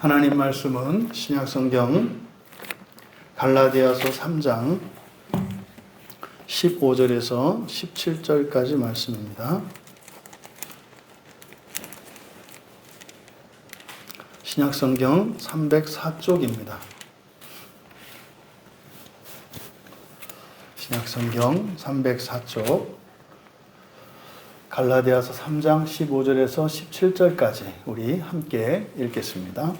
하나님 말씀은 신약성경 갈라디아서 3장 15절에서 17절까지 말씀입니다. 신약성경 304쪽입니다. 신약성경 304쪽 갈라디아서 3장 15절에서 17절까지 우리 함께 읽겠습니다.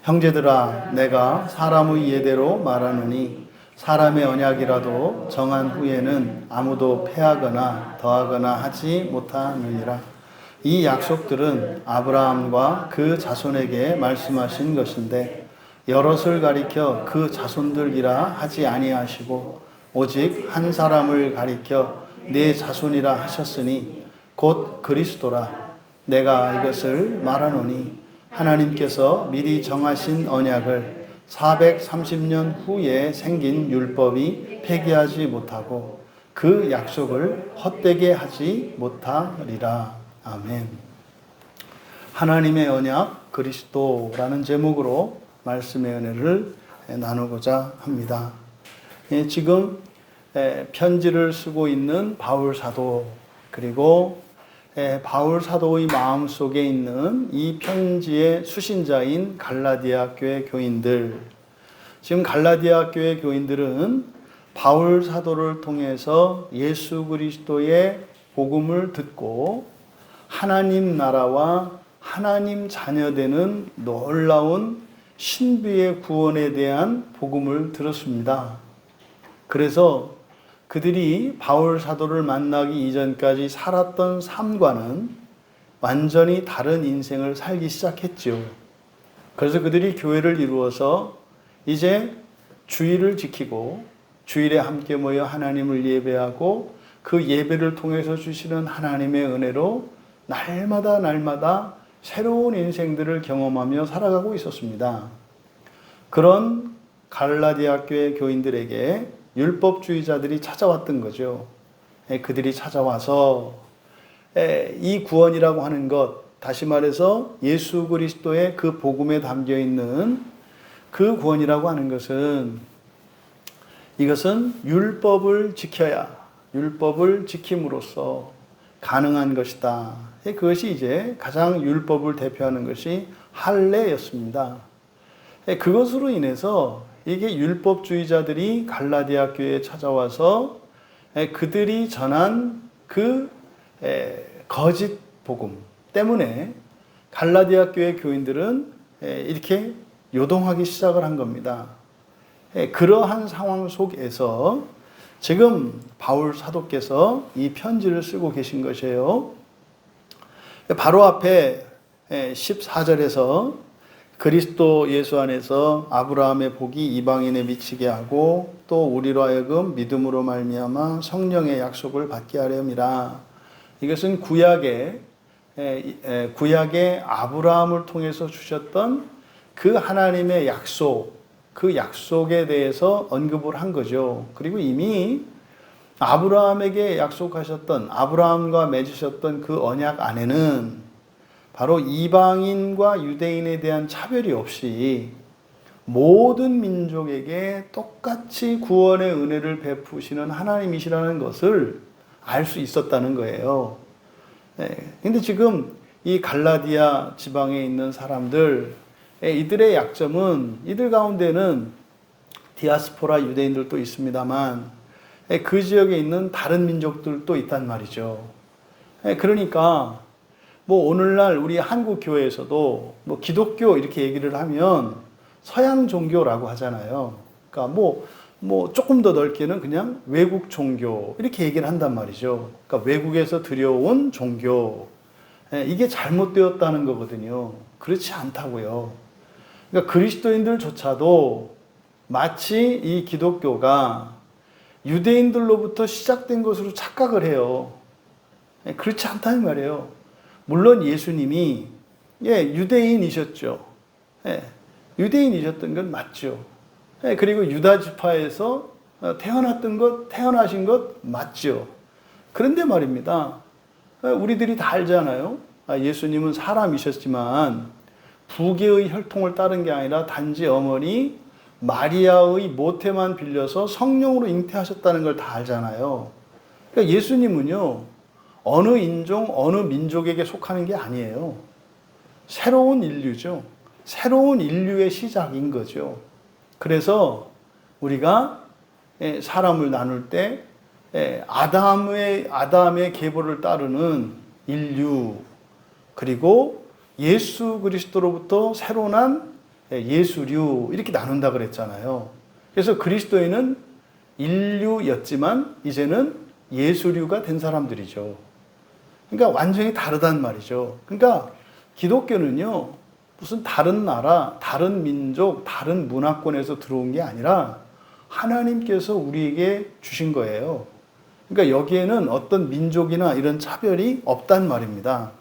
형제들아, 내가 사람의 예대로 말하노니 사람의 언약이라도 정한 후에는 아무도 패하거나 더하거나 하지 못하느니라. 이 약속들은 아브라함과 그 자손에게 말씀하신 것인데 여럿을 가리켜 그 자손들이라 하지 아니하시고 오직 한 사람을 가리켜 네 자손이라 하셨으니 곧 그리스도라. 내가 이것을 말하노니 하나님께서 미리 정하신 언약을 430년 후에 생긴 율법이 폐기하지 못하고 그 약속을 헛되게 하지 못하리라. 아멘. 하나님의 언약 그리스도라는 제목으로 말씀의 은혜를 나누고자 합니다. 지금 편지를 쓰고 있는 바울 사도, 그리고 바울 사도의 마음속에 있는 이 편지의 수신자인 갈라디아 교회 교인들, 지금 갈라디아 교회 교인들은 바울 사도를 통해서 예수 그리스도의 복음을 듣고 하나님 나라와 하나님 자녀되는 놀라운 신비의 구원에 대한 복음을 들었습니다. 그래서 그들이 바울 사도를 만나기 이전까지 살았던 삶과는 완전히 다른 인생을 살기 시작했죠. 그래서 그들이 교회를 이루어서 이제 주일을 지키고 주일에 함께 모여 하나님을 예배하고 그 예배를 통해서 주시는 하나님의 은혜로 날마다 새로운 인생들을 경험하며 살아가고 있었습니다. 그런 갈라디아 교회 교인들에게 율법주의자들이 찾아왔던 거죠. 그들이 찾아와서 이 구원이라고 하는 것, 다시 말해서 예수 그리스도의 그 복음에 담겨 있는 그 구원이라고 하는 것은, 이것은 율법을 지켜야, 율법을 지킴으로써 가능한 것이다. 그것이 이제 가장 율법을 대표하는 것이 할례였습니다. 그것으로 인해서 이게 율법주의자들이 갈라디아 교회에 찾아와서 그들이 전한 그 거짓 복음 때문에 갈라디아 교회 교인들은 이렇게 요동하기 시작을 한 겁니다. 그러한 상황 속에서 지금 바울 사도께서 이 편지를 쓰고 계신 것이에요. 바로 앞에 14절에서 그리스도 예수 안에서 아브라함의 복이 이방인에 미치게 하고 또 우리로 하여금 믿음으로 말미암아 성령의 약속을 받게 하렴이라. 이것은 구약의 아브라함을 통해서 주셨던 그 하나님의 약속, 그 약속에 대해서 언급을 한 거죠. 그리고 이미 아브라함에게 약속하셨던, 아브라함과 맺으셨던 그 언약 안에는 바로 이방인과 유대인에 대한 차별이 없이 모든 민족에게 똑같이 구원의 은혜를 베푸시는 하나님이시라는 것을 알 수 있었다는 거예요. 근데 지금 이 갈라디아 지방에 있는 사람들, 이들의 약점은, 이들 가운데는 디아스포라 유대인들도 있습니다만 그 지역에 있는 다른 민족들도 있단 말이죠. 그러니까 뭐 오늘날 우리 한국 교회에서도 뭐 기독교 이렇게 얘기를 하면 서양 종교라고 하잖아요. 그러니까 뭐 조금 더 넓게는 그냥 외국 종교 이렇게 얘기를 한단 말이죠. 그러니까 외국에서 들여온 종교, 이게 잘못되었다는 거거든요. 그렇지 않다고요. 그러니까 그리스도인들조차도 마치 이 기독교가 유대인들로부터 시작된 것으로 착각을 해요. 그렇지 않다는 말이에요. 물론 예수님이 유대인이셨죠. 유대인이셨던 건 맞죠. 그리고 유다 지파에서 태어나신 것 맞죠. 그런데 말입니다. 우리들이 다 알잖아요. 예수님은 사람이셨지만 부계의 혈통을 따른 게 아니라 단지 어머니 마리아의 모태만 빌려서 성령으로 잉태하셨다는 걸 다 알잖아요. 그러니까 예수님은요, 어느 인종, 어느 민족에게 속하는 게 아니에요. 새로운 인류죠. 새로운 인류의 시작인 거죠. 그래서 우리가 사람을 나눌 때 아담의 계보를 따르는 인류, 그리고 예수 그리스도로부터 새로 난 예수류, 이렇게 나눈다 그랬잖아요. 그래서 그리스도인은 인류였지만 이제는 예수류가 된 사람들이죠. 그러니까 완전히 다르단 말이죠. 그러니까 기독교는요, 무슨 다른 나라, 다른 민족, 다른 문화권에서 들어온 게 아니라 하나님께서 우리에게 주신 거예요. 그러니까 여기에는 어떤 민족이나 이런 차별이 없단 말입니다.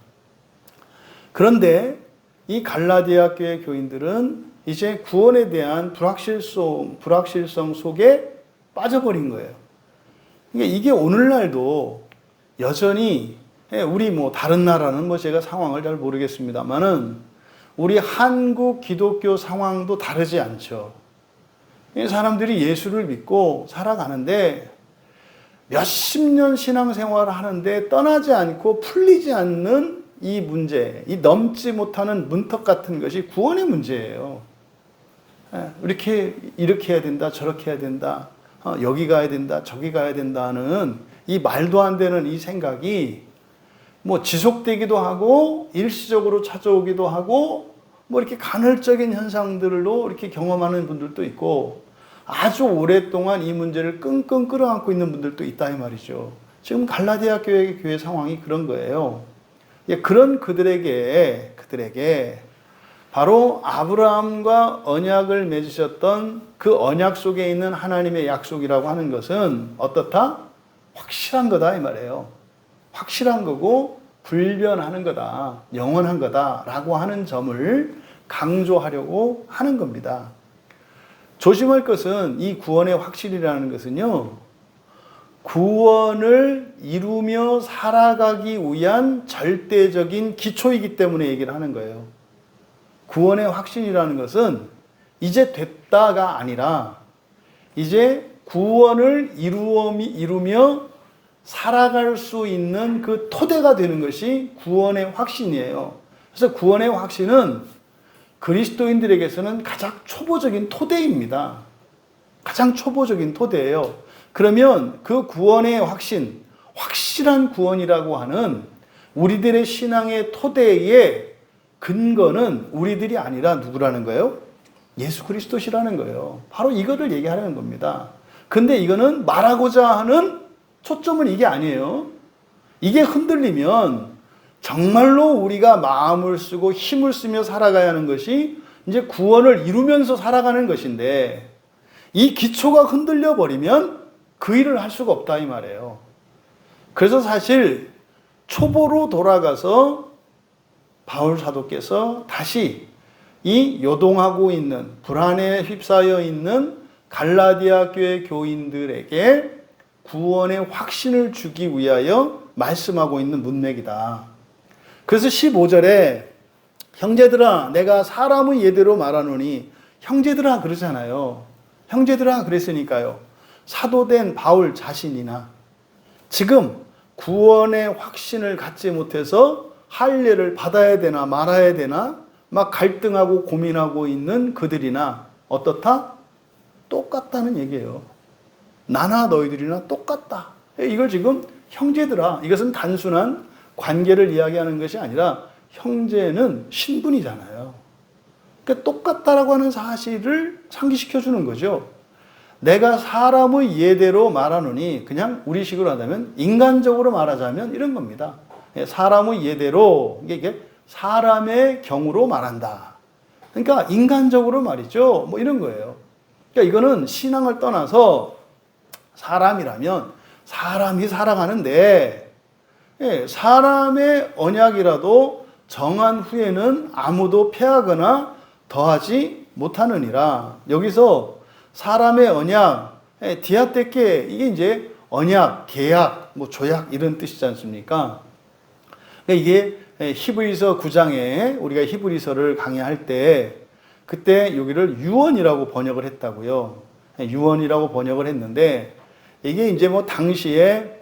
그런데 이 갈라디아 교회 교인들은 이제 구원에 대한 불확실성 속에 빠져버린 거예요. 그러니까 이게 오늘날도 여전히, 우리 다른 나라는 제가 상황을 잘 모르겠습니다만은 우리 한국 기독교 상황도 다르지 않죠. 사람들이 예수를 믿고 살아가는데 몇십 년 신앙생활을 하는데 떠나지 않고 풀리지 않는 이 문제, 이 넘지 못하는 문턱 같은 것이 구원의 문제예요. 이렇게 해야 된다, 저렇게 해야 된다, 여기 가야 된다, 저기 가야 된다는 이 말도 안 되는 이 생각이 지속되기도 하고 일시적으로 찾아오기도 하고 이렇게 간헐적인 현상들로 이렇게 경험하는 분들도 있고 아주 오랫동안 이 문제를 끙끙 끌어안고 있는 분들도 있다 이 말이죠. 지금 갈라디아 교회 상황이 그런 거예요. 그런 그들에게 바로 아브라함과 언약을 맺으셨던 그 언약 속에 있는 하나님의 약속이라고 하는 것은 어떻다? 확실한 거다 이 말이에요. 확실한 거고 불변하는 거다, 영원한 거다라고 하는 점을 강조하려고 하는 겁니다. 조심할 것은 이 구원의 확실이라는 것은요, 구원을 이루며 살아가기 위한 절대적인 기초이기 때문에 얘기를 하는 거예요. 구원의 확신이라는 것은 이제 됐다가 아니라 이제 구원을 이루며 살아갈 수 있는 그 토대가 되는 것이 구원의 확신이에요. 그래서 구원의 확신은 그리스도인들에게서는 가장 초보적인 토대입니다. 가장 초보적인 토대예요. 그러면 그 구원의 확실한 구원이라고 하는 우리들의 신앙의 토대의 근거는 우리들이 아니라 누구라는 거예요? 예수 그리스도시라는 거예요. 바로 이거를 얘기하려는 겁니다. 근데 이거는 말하고자 하는 초점은 이게 아니에요. 이게 흔들리면 정말로 우리가 마음을 쓰고 힘을 쓰며 살아가야 하는 것이 이제 구원을 이루면서 살아가는 것인데 이 기초가 흔들려 버리면 그 일을 할 수가 없다 이 말이에요. 그래서 사실 초보로 돌아가서 바울 사도께서 다시 이 요동하고 있는 불안에 휩싸여 있는 갈라디아 교회 교인들에게 구원의 확신을 주기 위하여 말씀하고 있는 문맥이다. 그래서 15절에 형제들아 내가 사람의 예대로 말하노니, 형제들아 그러잖아요. 형제들아 그랬으니까요. 사도된 바울 자신이나 지금 구원의 확신을 갖지 못해서 할례를 받아야 되나 말아야 되나 막 갈등하고 고민하고 있는 그들이나 어떻다? 똑같다는 얘기예요. 나나 너희들이나 똑같다. 이걸 지금 형제들아, 이것은 단순한 관계를 이야기하는 것이 아니라 형제는 신분이잖아요. 그러니까 똑같다라고 하는 사실을 상기시켜 주는 거죠. 내가 사람의 예대로 말하노니, 그냥 우리식으로 하자면 인간적으로 말하자면 이런 겁니다. 사람의 예대로, 이게 사람의 경우로 말한다. 그러니까 인간적으로 말이죠. 이런 거예요. 그러니까 이거는 신앙을 떠나서 사람이라면 사람이 살아가는데 사람의 언약이라도 정한 후에는 아무도 폐하거나 더하지 못하느니라. 여기서 사람의 언약, 디아테케, 이게 이제 언약, 계약, 조약 이런 뜻이지 않습니까? 그러니까 이게 히브리서 9장에 우리가 히브리서를 강의할 때 그때 여기를 유언이라고 번역을 했다고요. 유언이라고 번역을 했는데 이게 이제 뭐 당시에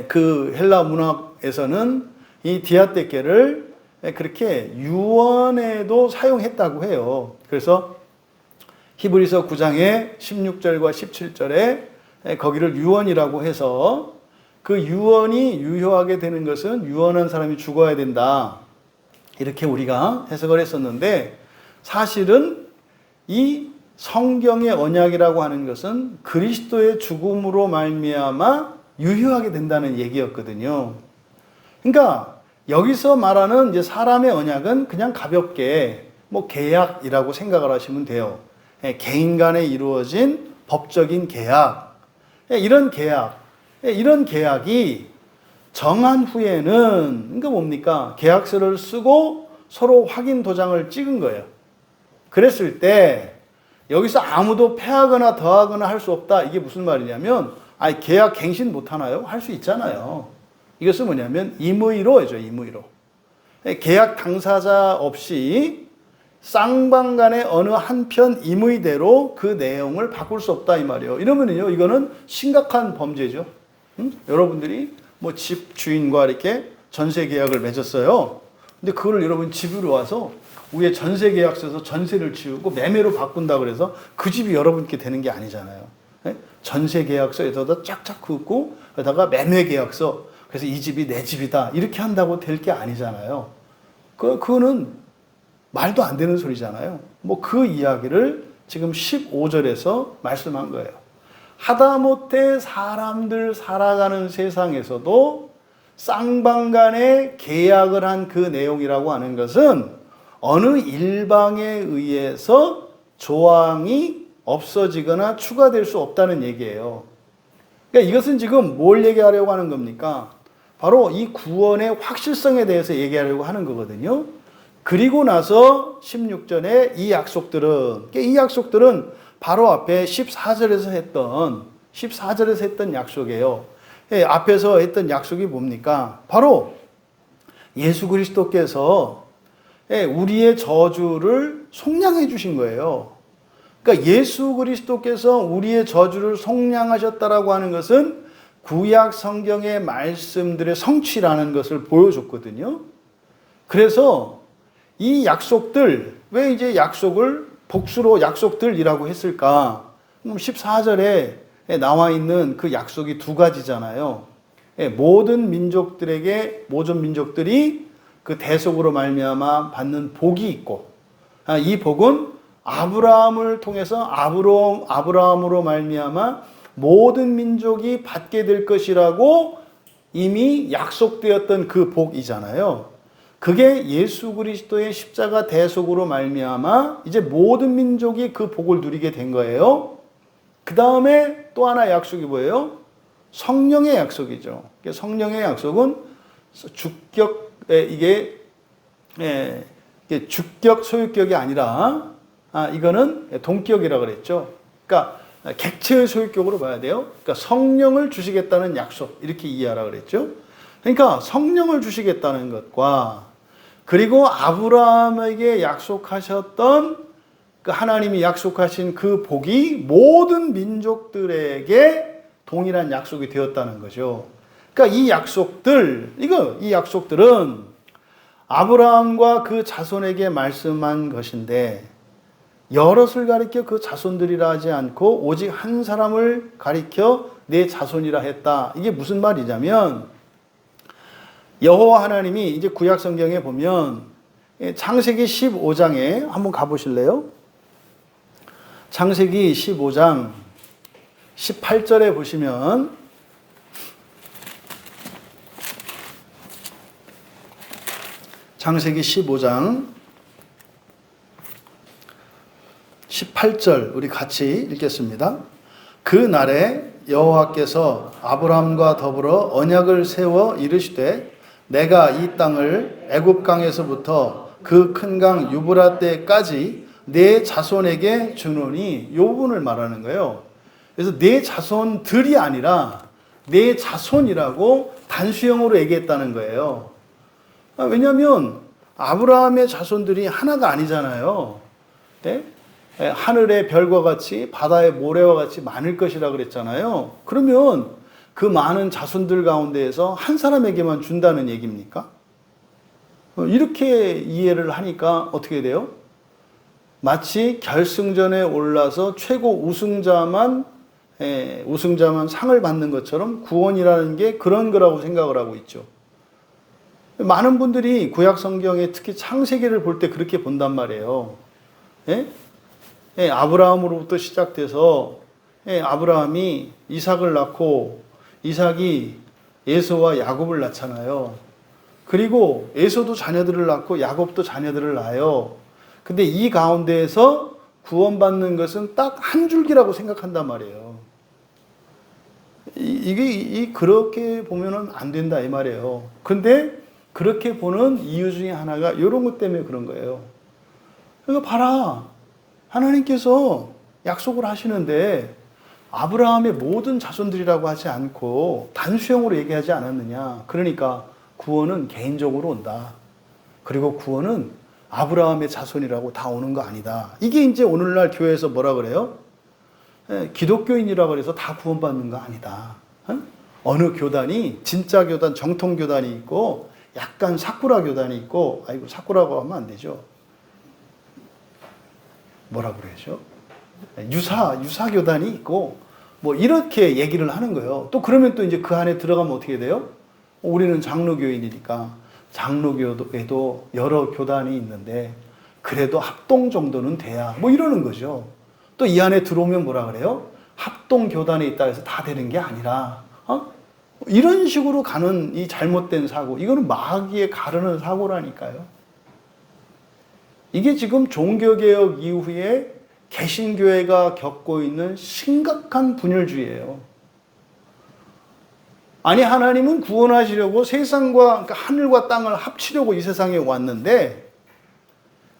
그 헬라 문학에서는 이 디아떼케를 그렇게 유언에도 사용했다고 해요. 그래서 히브리서 9장의 16절과 17절에 거기를 유언이라고 해서 그 유언이 유효하게 되는 것은 유언한 사람이 죽어야 된다. 이렇게 우리가 해석을 했었는데 사실은 이 성경의 언약이라고 하는 것은 그리스도의 죽음으로 말미암아 유효하게 된다는 얘기였거든요. 그러니까 여기서 말하는 이제 사람의 언약은 그냥 가볍게 뭐 계약이라고 생각을 하시면 돼요. 개인 간에 이루어진 법적인 계약. 이런 계약이 정한 후에는 그러니까 뭡니까? 계약서를 쓰고 서로 확인 도장을 찍은 거예요. 그랬을 때 여기서 아무도 패하거나 더하거나 할 수 없다. 이게 무슨 말이냐면 계약 갱신 못 하나요? 할 수 있잖아요. 이것은 뭐냐면 임의로죠. 임의로. 계약 당사자 없이 쌍방간의 어느 한편 임의대로 그 내용을 바꿀 수 없다 이 말이에요. 이러면요 이거는 심각한 범죄죠. 여러분들이 뭐 집 주인과 이렇게 전세 계약을 맺었어요. 근데 그걸 여러분 집으로 와서 위에 전세 계약서에서 전세를 지우고 매매로 바꾼다 그래서 그 집이 여러분께 되는 게 아니잖아요. 전세 계약서에다가 쫙쫙 긋고 그러다가 매매 계약서 그래서 이 집이 내 집이다 이렇게 한다고 될 게 아니잖아요. 그거는 말도 안 되는 소리잖아요. 뭐 그 이야기를 지금 15절에서 말씀한 거예요. 하다못해 사람들 살아가는 세상에서도 쌍방간에 계약을 한 그 내용이라고 하는 것은 어느 일방에 의해서 조항이 없어지거나 추가될 수 없다는 얘기예요. 그러니까 이것은 지금 뭘 얘기하려고 하는 겁니까? 바로 이 구원의 확실성에 대해서 얘기하려고 하는 거거든요. 그리고 나서 16절에 이 약속들은 바로 앞에 14절에서 했던 약속이에요. 앞에서 했던 약속이 뭡니까? 바로 예수 그리스도께서 우리의 저주를 속량해 주신 거예요. 그러니까 예수 그리스도께서 우리의 저주를 속량하셨다라고 하는 것은 구약 성경의 말씀들의 성취라는 것을 보여줬거든요. 그래서 이 약속들, 왜 이제 약속을 복수로 약속들이라고 했을까? 14절에 나와 있는 그 약속이 두 가지잖아요. 모든 민족들이 그 대속으로 말미암아 받는 복이 있고, 이 복은 아브라함을 통해서 아브라함으로 말미암아 모든 민족이 받게 될 것이라고 이미 약속되었던 그 복이잖아요. 그게 예수 그리스도의 십자가 대속으로 말미암아 이제 모든 민족이 그 복을 누리게 된 거예요. 그 다음에 또 하나 약속이 뭐예요? 성령의 약속이죠. 성령의 약속은 이게 주격 소유격이 아니라 이거는 동격이라고 그랬죠. 그러니까 객체의 소유격으로 봐야 돼요. 그러니까 성령을 주시겠다는 약속 이렇게 이해하라 그랬죠. 그러니까 성령을 주시겠다는 것과 그리고 아브라함에게 약속하셨던 그 하나님이 약속하신 그 복이 모든 민족들에게 동일한 약속이 되었다는 거죠. 그러니까 이 약속들은 아브라함과 그 자손에게 말씀한 것인데 여럿을 가리켜 그 자손들이라 하지 않고 오직 한 사람을 가리켜 내 자손이라 했다. 이게 무슨 말이냐면 여호와 하나님이 이제 구약 성경에 보면 창세기 15장에 한번 가보실래요? 창세기 15장 18절에 보시면 창세기 15장 18절 우리 같이 읽겠습니다. 그 날에 여호와께서 아브라함과 더불어 언약을 세워 이르시되 내가 이 땅을 애굽 강에서부터 그 큰 강 유브라데까지 내 자손에게 주노니 이 부분을 말하는 거예요. 그래서 내 자손들이 아니라 내 자손이라고 단수형으로 얘기했다는 거예요. 왜냐하면 아브라함의 자손들이 하나가 아니잖아요. 예? 하늘의 별과 같이 바다의 모래와 같이 많을 것이라 그랬잖아요. 그러면 그 많은 자손들 가운데에서 한 사람에게만 준다는 얘기입니까? 이렇게 이해를 하니까 어떻게 돼요? 마치 결승전에 올라서 최고 우승자만 상을 받는 것처럼 구원이라는 게 그런 거라고 생각을 하고 있죠. 많은 분들이 구약 성경에 특히 창세기를 볼 때 그렇게 본단 말이에요. 아브라함으로부터 시작돼서 아브라함이 이삭을 낳고 이삭이 에서와 야곱을 낳잖아요. 그리고 에서도 자녀들을 낳고 야곱도 자녀들을 낳아요. 근데 이 가운데에서 구원받는 것은 딱 한 줄기라고 생각한단 말이에요. 이게 그렇게 보면은 안 된다 이 말이에요. 근데 그렇게 보는 이유 중에 하나가 이런 것 때문에 그런 거예요. 그러니까 봐라. 하나님께서 약속을 하시는데 아브라함의 모든 자손들이라고 하지 않고 단수형으로 얘기하지 않았느냐. 그러니까 구원은 개인적으로 온다. 그리고 구원은 아브라함의 자손이라고 다 오는 거 아니다. 이게 이제 오늘날 교회에서 뭐라 그래요? 기독교인이라고 해서 다 구원받는 거 아니다. 어느 교단이 진짜 교단, 정통 교단이 있고 약간 사쿠라 교단이 있고, 아이고 사쿠라고 하면 안 되죠. 뭐라 그러죠? 유사 교단이 있고 뭐 이렇게 얘기를 하는 거예요. 또 그러면 또 이제 그 안에 들어가면 어떻게 돼요? 우리는 장로교인이니까 장로교에도 여러 교단이 있는데 그래도 합동 정도는 돼야 뭐 이러는 거죠. 또 이 안에 들어오면 뭐라 그래요? 합동 교단에 있다 해서 다 되는 게 아니라 이런 식으로 가는 이 잘못된 사고, 이거는 마귀의 가르는 사고라니까요. 이게 지금 종교개혁 이후에 개신교회가 겪고 있는 심각한 분열주의예요. 아니 하나님은 구원하시려고 세상과 그러니까 하늘과 땅을 합치려고 이 세상에 왔는데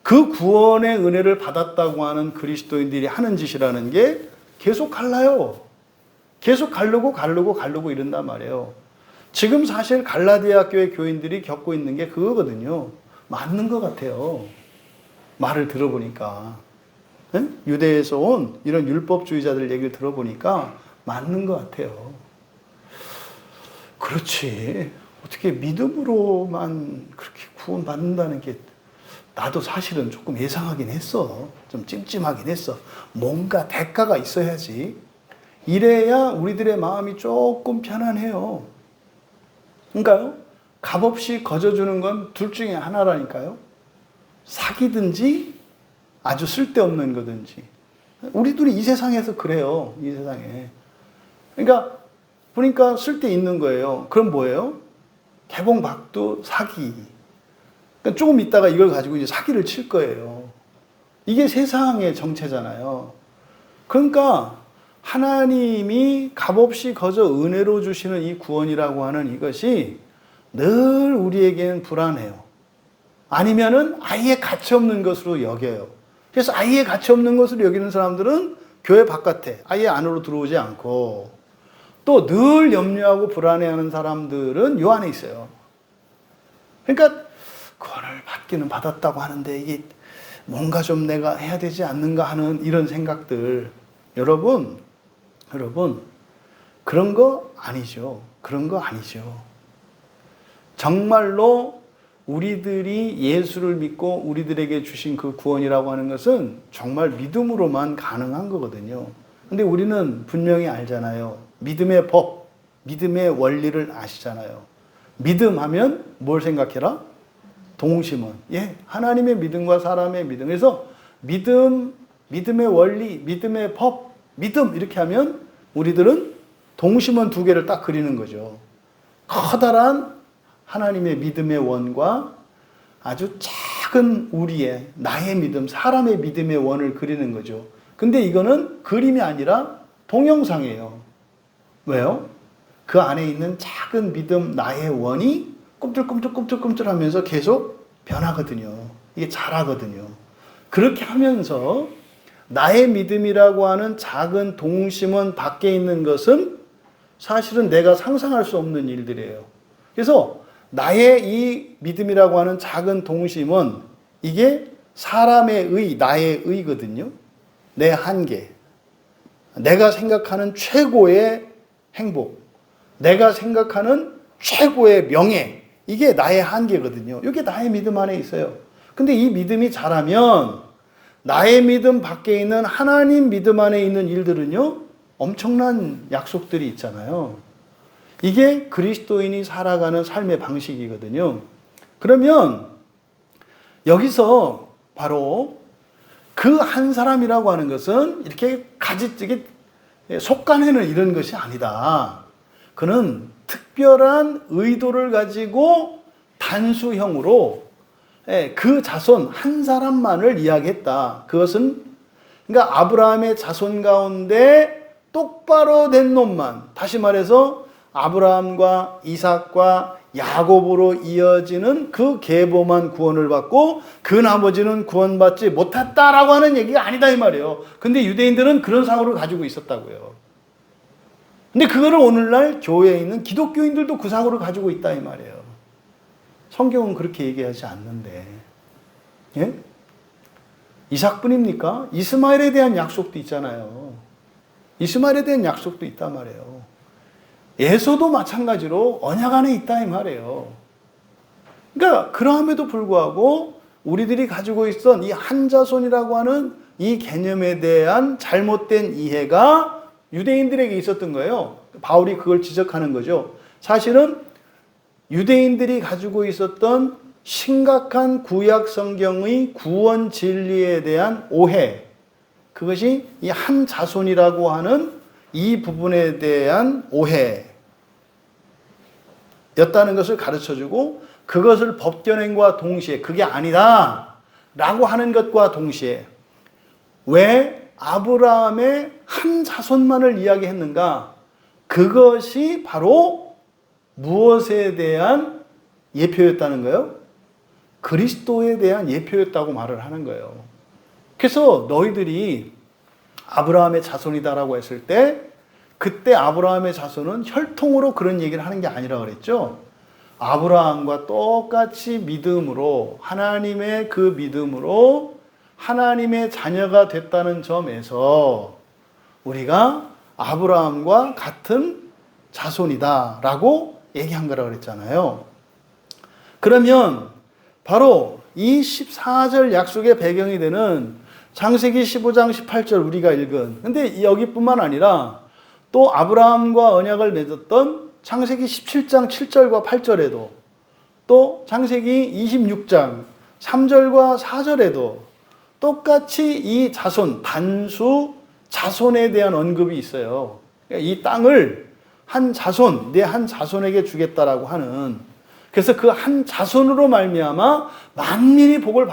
그 구원의 은혜를 받았다고 하는 그리스도인들이 하는 짓이라는 게 계속 갈라요. 계속 가르고 이런단 말이에요. 지금 사실 갈라디아 교회 교인들이 겪고 있는 게 그거거든요. 맞는 것 같아요. 말을 들어보니까. 유대에서 온 이런 율법주의자들 얘기를 들어보니까 맞는 것 같아요. 그렇지. 어떻게 믿음으로만 그렇게 구원받는다는 게 나도 사실은 조금 예상하긴 했어. 좀 찜찜하긴 했어. 뭔가 대가가 있어야지. 이래야 우리들의 마음이 조금 편안해요. 그러니까요. 값없이 거저주는 건 둘 중에 하나라니까요. 사기든지 아주 쓸데없는 거든지. 우리들이 이 세상에서 그래요. 이 세상에. 그러니까 보니까 쓸데 있는 거예요. 그럼 뭐예요? 개봉박두 사기. 그러니까 조금 있다가 이걸 가지고 이제 사기를 칠 거예요. 이게 세상의 정체잖아요. 그러니까 하나님이 값없이 거저 은혜로 주시는 이 구원이라고 하는 이것이 늘 우리에게는 불안해요. 아니면은 아예 가치 없는 것으로 여겨요. 그래서 아예 가치 없는 것으로 여기는 사람들은 교회 바깥에 아예 안으로 들어오지 않고 또 늘 염려하고 불안해하는 사람들은 요 안에 있어요. 그러니까 구원을 받기는 받았다고 하는데 이게 뭔가 좀 내가 해야 되지 않는가 하는 이런 생각들. 여러분 그런 거 아니죠. 그런 거 아니죠. 정말로 우리들이 예수를 믿고 우리들에게 주신 그 구원이라고 하는 것은 정말 믿음으로만 가능한 거거든요. 근데 우리는 분명히 알잖아요. 믿음의 법, 믿음의 원리를 아시잖아요. 믿음하면 뭘 생각해라? 동심은. 하나님의 믿음과 사람의 믿음. 그래서 믿음, 믿음의 원리, 믿음의 법, 믿음 이렇게 하면 우리들은 동심원 두 개를 딱 그리는 거죠. 커다란 하나님의 믿음의 원과 아주 작은 우리의 나의 믿음, 사람의 믿음의 원을 그리는 거죠. 근데 이거는 그림이 아니라 동영상이에요. 왜요? 그 안에 있는 작은 믿음, 나의 원이 꿈틀꿈틀 하면서 계속 변하거든요. 이게 자라거든요. 그렇게 하면서 나의 믿음이라고 하는 작은 동심원 밖에 있는 것은 사실은 내가 상상할 수 없는 일들이에요. 그래서 나의 이 믿음이라고 하는 작은 동심은 이게 사람의 의, 나의 의거든요. 내 한계. 내가 생각하는 최고의 행복. 내가 생각하는 최고의 명예. 이게 나의 한계거든요. 이게 나의 믿음 안에 있어요. 근데 이 믿음이 자라면 나의 믿음 밖에 있는 하나님 믿음 안에 있는 일들은요, 엄청난 약속들이 있잖아요. 이게 그리스도인이 살아가는 삶의 방식이거든요. 그러면 여기서 바로 그 한 사람이라고 하는 것은 이렇게 가지찌개 속간해는 이런 것이 아니다. 그는 특별한 의도를 가지고 단수형으로 그 자손 한 사람만을 이야기했다. 그것은 그러니까 아브라함의 자손 가운데 똑바로 된 놈만, 다시 말해서 아브라함과 이삭과 야곱으로 이어지는 그 계보만 구원을 받고 그 나머지는 구원받지 못했다라고 하는 얘기가 아니다 이 말이에요. 근데 유대인들은 그런 사고를 가지고 있었다고요. 근데 그거를 오늘날 교회에 있는 기독교인들도 그 사고를 가지고 있다 이 말이에요. 성경은 그렇게 얘기하지 않는데, 예? 이삭뿐입니까? 이스마엘에 대한 약속도 있잖아요. 이스마엘에 대한 약속도 있단 말이에요. 에서도 마찬가지로 언약 안에 있다 이 말이에요. 그러니까 그러함에도 불구하고 우리들이 가지고 있던 이 한자손이라고 하는 이 개념에 대한 잘못된 이해가 유대인들에게 있었던 거예요. 바울이 그걸 지적하는 거죠. 사실은 유대인들이 가지고 있었던 심각한 구약 성경의 구원 진리에 대한 오해, 그것이 이 한 자손이라고 하는 이 부분에 대한 오해였다는 것을 가르쳐주고, 그것을 법견행과 동시에 그게 아니다 라고 하는 것과 동시에 왜 아브라함의 한 자손만을 이야기했는가? 그것이 바로 무엇에 대한 예표였다는 거예요? 그리스도에 대한 예표였다고 말을 하는 거예요. 그래서 너희들이 아브라함의 자손이다라고 했을 때, 그때 아브라함의 자손은 혈통으로 그런 얘기를 하는 게 아니라 그랬죠. 아브라함과 똑같이 믿음으로, 하나님의 그 믿음으로 하나님의 자녀가 됐다는 점에서 우리가 아브라함과 같은 자손이다라고 얘기한 거라고 그랬잖아요. 그러면 바로 이 14절 약속의 배경이 되는 창세기 15장 18절 우리가 읽은, 근데 여기뿐만 아니라 또 아브라함과 언약을 맺었던 창세기 17장 7절과 8절에도, 또 창세기 26장 3절과 4절에도 똑같이 이 자손, 단수 자손에 대한 언급이 있어요. 이 땅을 한 자손, 내 한 자손에게 주겠다라고 하는, 그래서 그 한 자손으로 말미암아 만민이 복을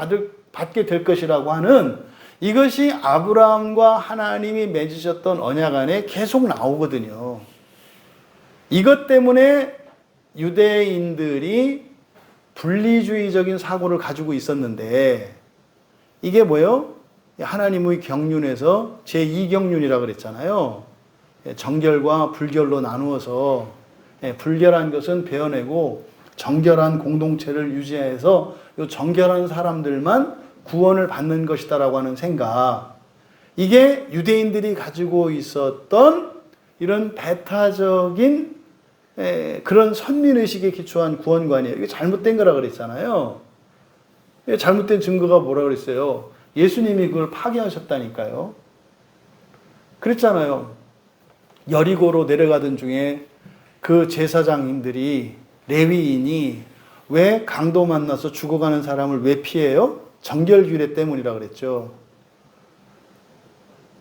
받게 될 것이라고 하는, 이것이 아브라함과 하나님이 맺으셨던 언약 안에 계속 나오거든요. 이것 때문에 유대인들이 분리주의적인 사고를 가지고 있었는데, 이게 뭐예요? 하나님의 경륜에서 제2경륜이라고 그랬잖아요. 정결과 불결로 나누어서, 불결한 것은 베어내고 정결한 공동체를 유지해서 이 정결한 사람들만 구원을 받는 것이다라고 하는 생각, 이게 유대인들이 가지고 있었던 이런 배타적인 그런 선민의식에 기초한 구원관이에요. 이게 잘못된 거라고 그랬잖아요. 잘못된 증거가 뭐라고 그랬어요? 예수님이 그걸 파괴하셨다니까요. 그랬잖아요. 여리고로 내려가던 중에 그 제사장님들이, 레위인이 왜 강도 만나서 죽어가는 사람을 왜 피해요? 정결규례 때문이라고 그랬죠.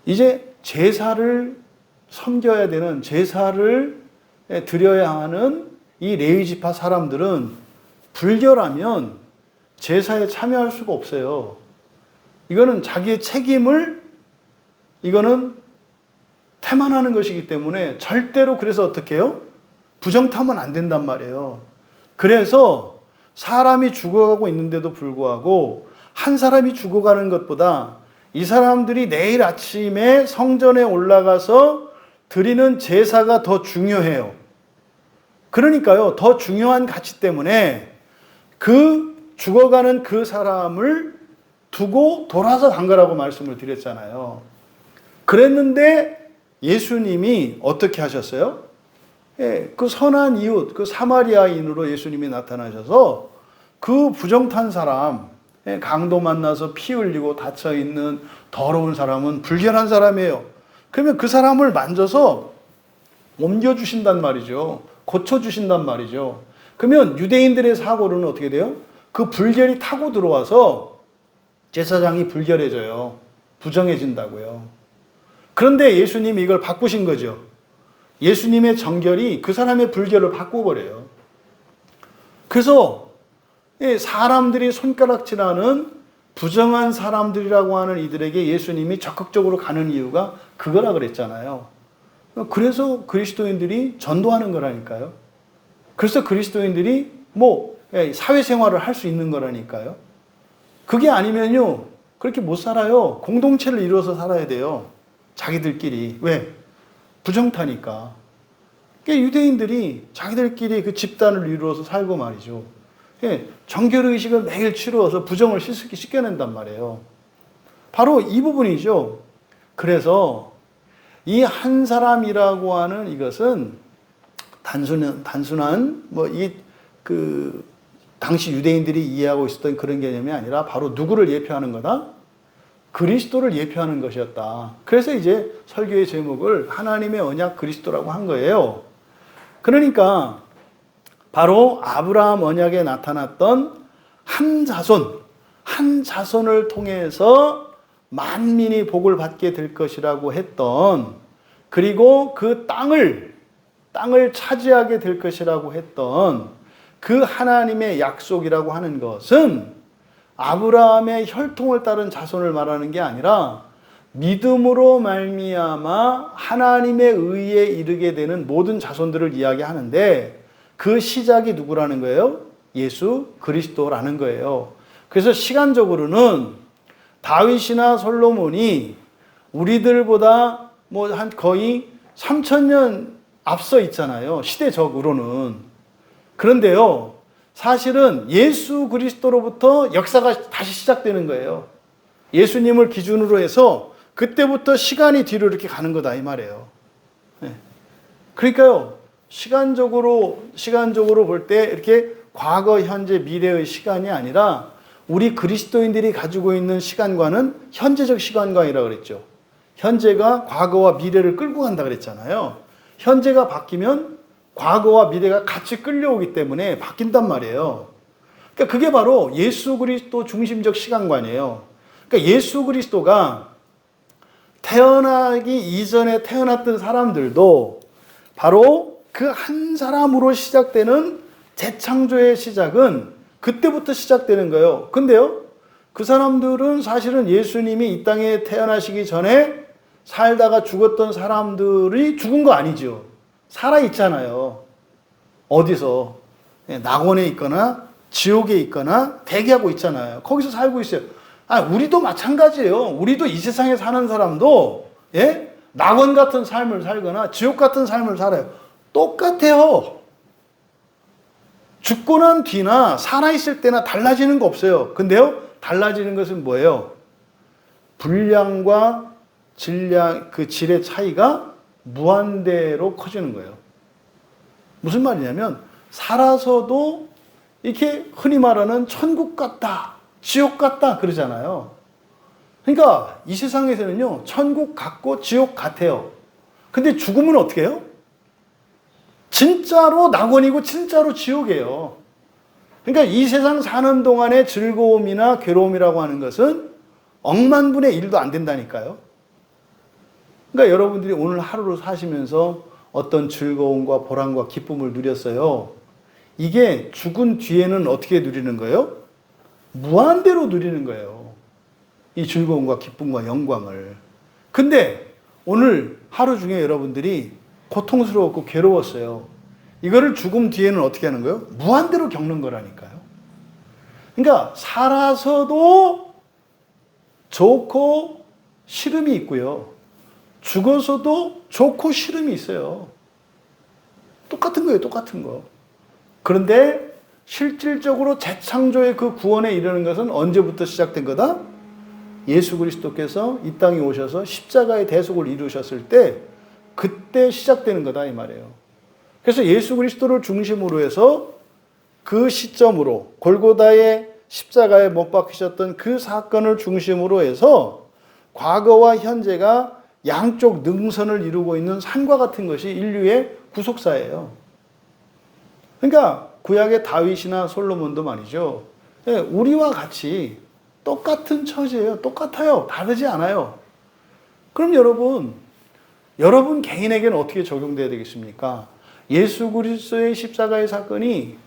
이제 제사를 섬겨야 되는, 제사를 드려야 하는 이 레위 지파 사람들은 불결하면 제사에 참여할 수가 없어요. 이거는 자기의 책임을, 이거는 태만하는 것이기 때문에 절대로, 그래서 어떻게 해요? 부정타면 안 된단 말이에요. 그래서 사람이 죽어가고 있는데도 불구하고 한 사람이 죽어가는 것보다 이 사람들이 내일 아침에 성전에 올라가서 드리는 제사가 더 중요해요. 그러니까요, 더 중요한 가치 때문에 그 죽어가는 그 사람을 두고 돌아서 간 거라고 말씀을 드렸잖아요. 그랬는데 예수님이 어떻게 하셨어요? 예, 그 선한 이웃, 그 사마리아인으로 예수님이 나타나셔서 그 부정탄 사람, 예, 강도 만나서 피 흘리고 다쳐있는 더러운 사람은 불결한 사람이에요. 그러면 그 사람을 만져서 옮겨주신단 말이죠. 고쳐주신단 말이죠. 그러면 유대인들의 사고로는 어떻게 돼요? 그 불결이 타고 들어와서 제사장이 불결해져요. 부정해진다고요. 그런데 예수님이 이걸 바꾸신 거죠. 예수님의 정결이 그 사람의 불결을 바꿔버려요. 그래서 사람들이 손가락질하는 부정한 사람들이라고 하는 이들에게 예수님이 적극적으로 가는 이유가 그거라 그랬잖아요. 그래서 그리스도인들이 전도하는 거라니까요. 그래서 그리스도인들이 사회생활을 할 수 있는 거라니까요. 그게 아니면요, 그렇게 못 살아요. 공동체를 이루어서 살아야 돼요. 자기들끼리. 왜? 부정타니까. 그러니까 유대인들이 자기들끼리 그 집단을 이루어서 살고 말이죠. 정결의식을 매일 치루어서 부정을 씻겨낸단 말이에요. 바로 이 부분이죠. 그래서 이 한 사람이라고 하는 이것은 단순한 당시 유대인들이 이해하고 있었던 그런 개념이 아니라 바로 누구를 예표하는 거다? 그리스도를 예표하는 것이었다. 그래서 이제 설교의 제목을 하나님의 언약 그리스도라고 한 거예요. 그러니까 바로 아브라함 언약에 나타났던 한 자손을 통해서 만민이 복을 받게 될 것이라고 했던, 그리고 그 땅을 차지하게 될 것이라고 했던 그 하나님의 약속이라고 하는 것은 아브라함의 혈통을 따른 자손을 말하는 게 아니라 믿음으로 말미암아 하나님의 의에 이르게 되는 모든 자손들을 이야기하는데, 그 시작이 누구라는 거예요? 예수 그리스도라는 거예요. 그래서 시간적으로는 다윗이나 솔로몬이 우리들보다 한 거의 3000년 앞서 있잖아요. 시대적으로는. 그런데요, 사실은 예수 그리스도로부터 역사가 다시 시작되는 거예요. 예수님을 기준으로 해서 그때부터 시간이 뒤로 이렇게 가는 거다 이 말이에요. 네. 그러니까요, 시간적으로 볼 때 이렇게 과거, 현재, 미래의 시간이 아니라 우리 그리스도인들이 가지고 있는 시간과는 현재적 시간관이라고 그랬죠. 현재가 과거와 미래를 끌고 간다 그랬잖아요. 현재가 바뀌면 과거와 미래가 같이 끌려오기 때문에 바뀐단 말이에요. 그러니까 그게 바로 예수 그리스도 중심적 시간관이에요. 그러니까 예수 그리스도가 태어나기 이전에 태어났던 사람들도 바로 그 한 사람으로 시작되는 재창조의 시작은 그때부터 시작되는 거예요. 근데요, 그 사람들은 사실은 예수님이 이 땅에 태어나시기 전에 살다가 죽었던 사람들이 죽은 거 아니죠. 살아있잖아요. 어디서? 낙원에 있거나 지옥에 있거나 대기하고 있잖아요. 거기서 살고 있어요. 우리도 마찬가지예요. 우리도 이 세상에 사는 사람도 낙원 같은 삶을 살거나 지옥 같은 삶을 살아요. 똑같아요. 죽고 난 뒤나 살아있을 때나 달라지는 거 없어요. 근데요, 달라지는 것은 뭐예요? 분량과 질의 차이가 무한대로 커지는 거예요. 무슨 말이냐면, 살아서도 이렇게 흔히 말하는 천국 같다, 지옥 같다 그러잖아요. 그러니까 이 세상에서는요, 천국 같고 지옥 같아요. 근데 죽으면 어떻게 해요? 진짜로 낙원이고 진짜로 지옥이에요. 그러니까 이 세상 사는 동안의 즐거움이나 괴로움이라고 하는 것은 억만분의 1도 안 된다니까요. 그러니까 여러분들이 오늘 하루를 사시면서 어떤 즐거움과 보람과 기쁨을 누렸어요. 이게 죽은 뒤에는 어떻게 누리는 거예요? 무한대로 누리는 거예요. 이 즐거움과 기쁨과 영광을. 근데 오늘 하루 중에 여러분들이 고통스러웠고 괴로웠어요. 이거를 죽음 뒤에는 어떻게 하는 거예요? 무한대로 겪는 거라니까요. 그러니까 살아서도 좋고 싫음이 있고요. 죽어서도 좋고 싫음이 있어요. 똑같은 거예요, 똑같은 거. 그런데 실질적으로 재창조의 그 구원에 이르는 것은 언제부터 시작된 거다? 예수 그리스도께서 이 땅에 오셔서 십자가의 대속을 이루셨을 때 그때 시작되는 거다 이 말이에요. 그래서 예수 그리스도를 중심으로 해서 그 시점으로 골고다의 십자가에 못 박히셨던 그 사건을 중심으로 해서 과거와 현재가 양쪽 능선을 이루고 있는 산과 같은 것이 인류의 구속사예요. 그러니까 구약의 다윗이나 솔로몬도 말이죠. 우리와 같이 똑같은 처지예요. 똑같아요. 다르지 않아요. 그럼 여러분 개인에게는 어떻게 적용돼야 되겠습니까? 예수 그리스도의 십자가의 사건이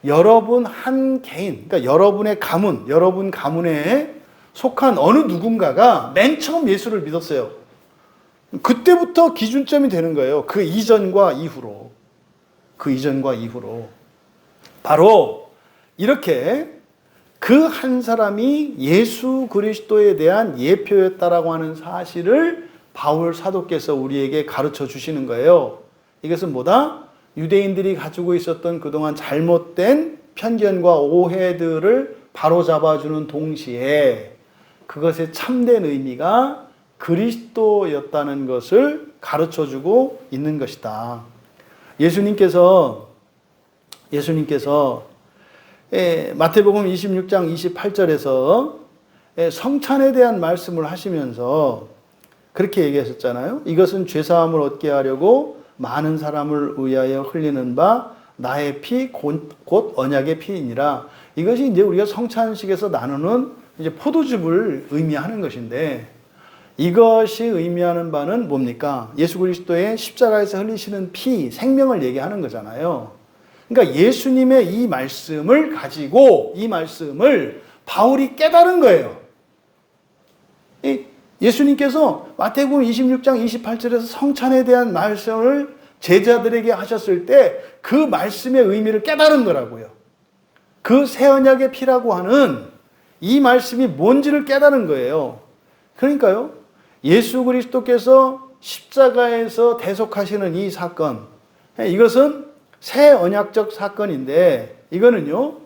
여러분 한 개인, 그러니까 여러분의 가문, 여러분 가문에 속한 어느 누군가가 맨 처음 예수를 믿었어요. 그때부터 기준점이 되는 거예요. 그 이전과 이후로. 바로 이렇게 그 한 사람이 예수 그리스도에 대한 예표였다라고 하는 사실을 바울 사도께서 우리에게 가르쳐 주시는 거예요. 이것은 뭐다? 유대인들이 가지고 있었던 그동안 잘못된 편견과 오해들을 바로잡아주는 동시에 그것의 참된 의미가 그리스도였다는 것을 가르쳐주고 있는 것이다. 예수님께서 마태복음 26장 28절에서 성찬에 대한 말씀을 하시면서 그렇게 얘기하셨잖아요. 이것은 죄사함을 얻게 하려고 많은 사람을 위하여 흘리는 바 나의 피 곧 언약의 피이니라. 이것이 이제 우리가 성찬식에서 나누는 이제 포도즙을 의미하는 것인데, 이것이 의미하는 바는 뭡니까? 예수 그리스도의 십자가에서 흘리시는 피, 생명을 얘기하는 거잖아요. 그러니까 예수님의 이 말씀을 가지고 이 말씀을 바울이 깨달은 거예요. 예수님께서 마태복음 26장 28절에서 성찬에 대한 말씀을 제자들에게 하셨을 때 그 말씀의 의미를 깨달은 거라고요. 그 새 언약의 피라고 하는 이 말씀이 뭔지를 깨달은 거예요. 그러니까요, 예수 그리스도께서 십자가에서 대속하시는 이 사건, 이것은 새 언약적 사건인데, 이거는요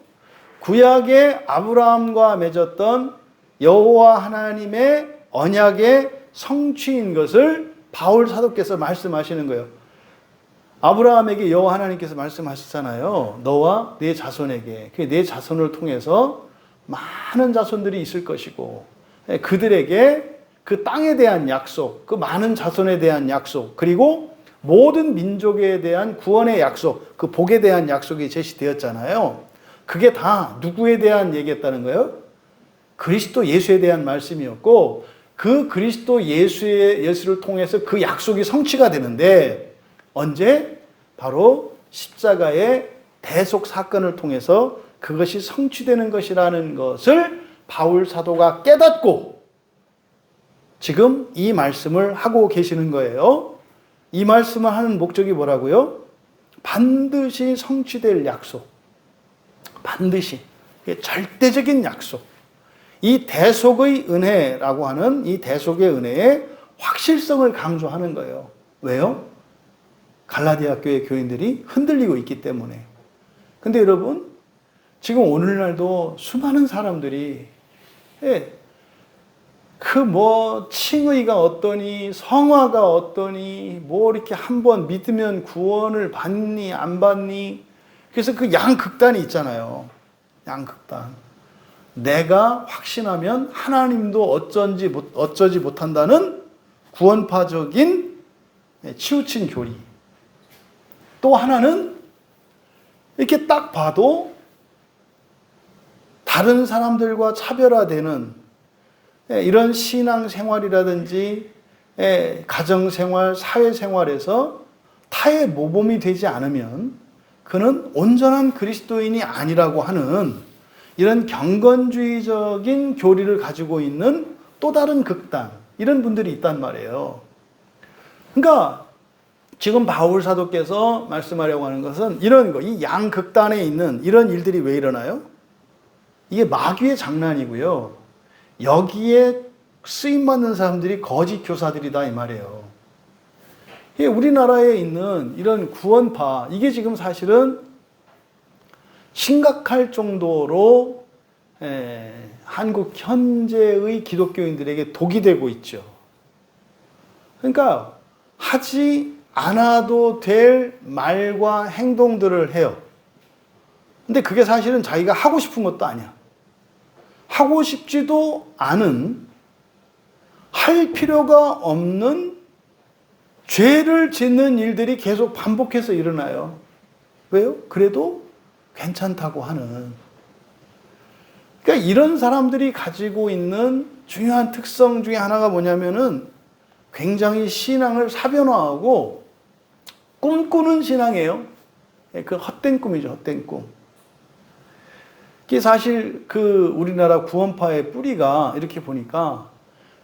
구약의 아브라함과 맺었던 여호와 하나님의 언약의 성취인 것을 바울 사도께서 말씀하시는 거예요. 아브라함에게 여호와 하나님께서 말씀하셨잖아요. 너와 네 자손에게, 네 자손을 통해서 많은 자손들이 있을 것이고 그들에게 그 땅에 대한 약속, 그 많은 자손에 대한 약속, 그리고 모든 민족에 대한 구원의 약속, 그 복에 대한 약속이 제시되었잖아요. 그게 다 누구에 대한 얘기였다는 거예요? 그리스도 예수에 대한 말씀이었고, 그 그리스도 예수를 통해서 그 약속이 성취가 되는데, 언제? 바로 십자가의 대속 사건을 통해서 그것이 성취되는 것이라는 것을 바울 사도가 깨닫고 지금 이 말씀을 하고 계시는 거예요. 이 말씀을 하는 목적이 뭐라고요? 반드시 성취될 약속. 반드시. 절대적인 약속. 이 대속의 은혜라고 하는 이 대속의 은혜의 확실성을 강조하는 거예요. 왜요? 갈라디아 교회 교인들이 흔들리고 있기 때문에. 근데 여러분, 지금 오늘날도 수많은 사람들이 칭의가 어떠니, 성화가 어떠니, 이렇게 한번 믿으면 구원을 받니, 안 받니. 그래서 그 양극단이 있잖아요. 양극단. 내가 확신하면 하나님도 어쩌지 못한다는 구원파적인 치우친 교리. 또 하나는 이렇게 딱 봐도 다른 사람들과 차별화되는 이런 신앙생활이라든지 가정생활, 사회생활에서 타의 모범이 되지 않으면 그는 온전한 그리스도인이 아니라고 하는 이런 경건주의적인 교리를 가지고 있는 또 다른 극단, 이런 분들이 있단 말이에요. 그러니까 지금 바울 사도께서 말씀하려고 하는 것은 이런 거, 이 양극단에 있는 이런 일들이 왜 일어나요? 이게 마귀의 장난이고요. 여기에 쓰임받는 사람들이 거짓 교사들이다 이 말이에요. 우리나라에 있는 이런 구원파, 이게 지금 사실은 심각할 정도로 한국 현재의 기독교인들에게 독이 되고 있죠. 그러니까 하지 않아도 될 말과 행동들을 해요. 근데 그게 사실은 자기가 하고 싶은 것도 아니야. 하고 싶지도 않은, 할 필요가 없는 죄를 짓는 일들이 계속 반복해서 일어나요. 왜요? 그래도 괜찮다고 하는. 그러니까 이런 사람들이 가지고 있는 중요한 특성 중에 하나가 뭐냐면은 굉장히 신앙을 사변화하고 꿈꾸는 신앙이에요. 그 헛된 꿈이죠, 헛된 꿈. 이게 사실 그 우리나라 구원파의 뿌리가 이렇게 보니까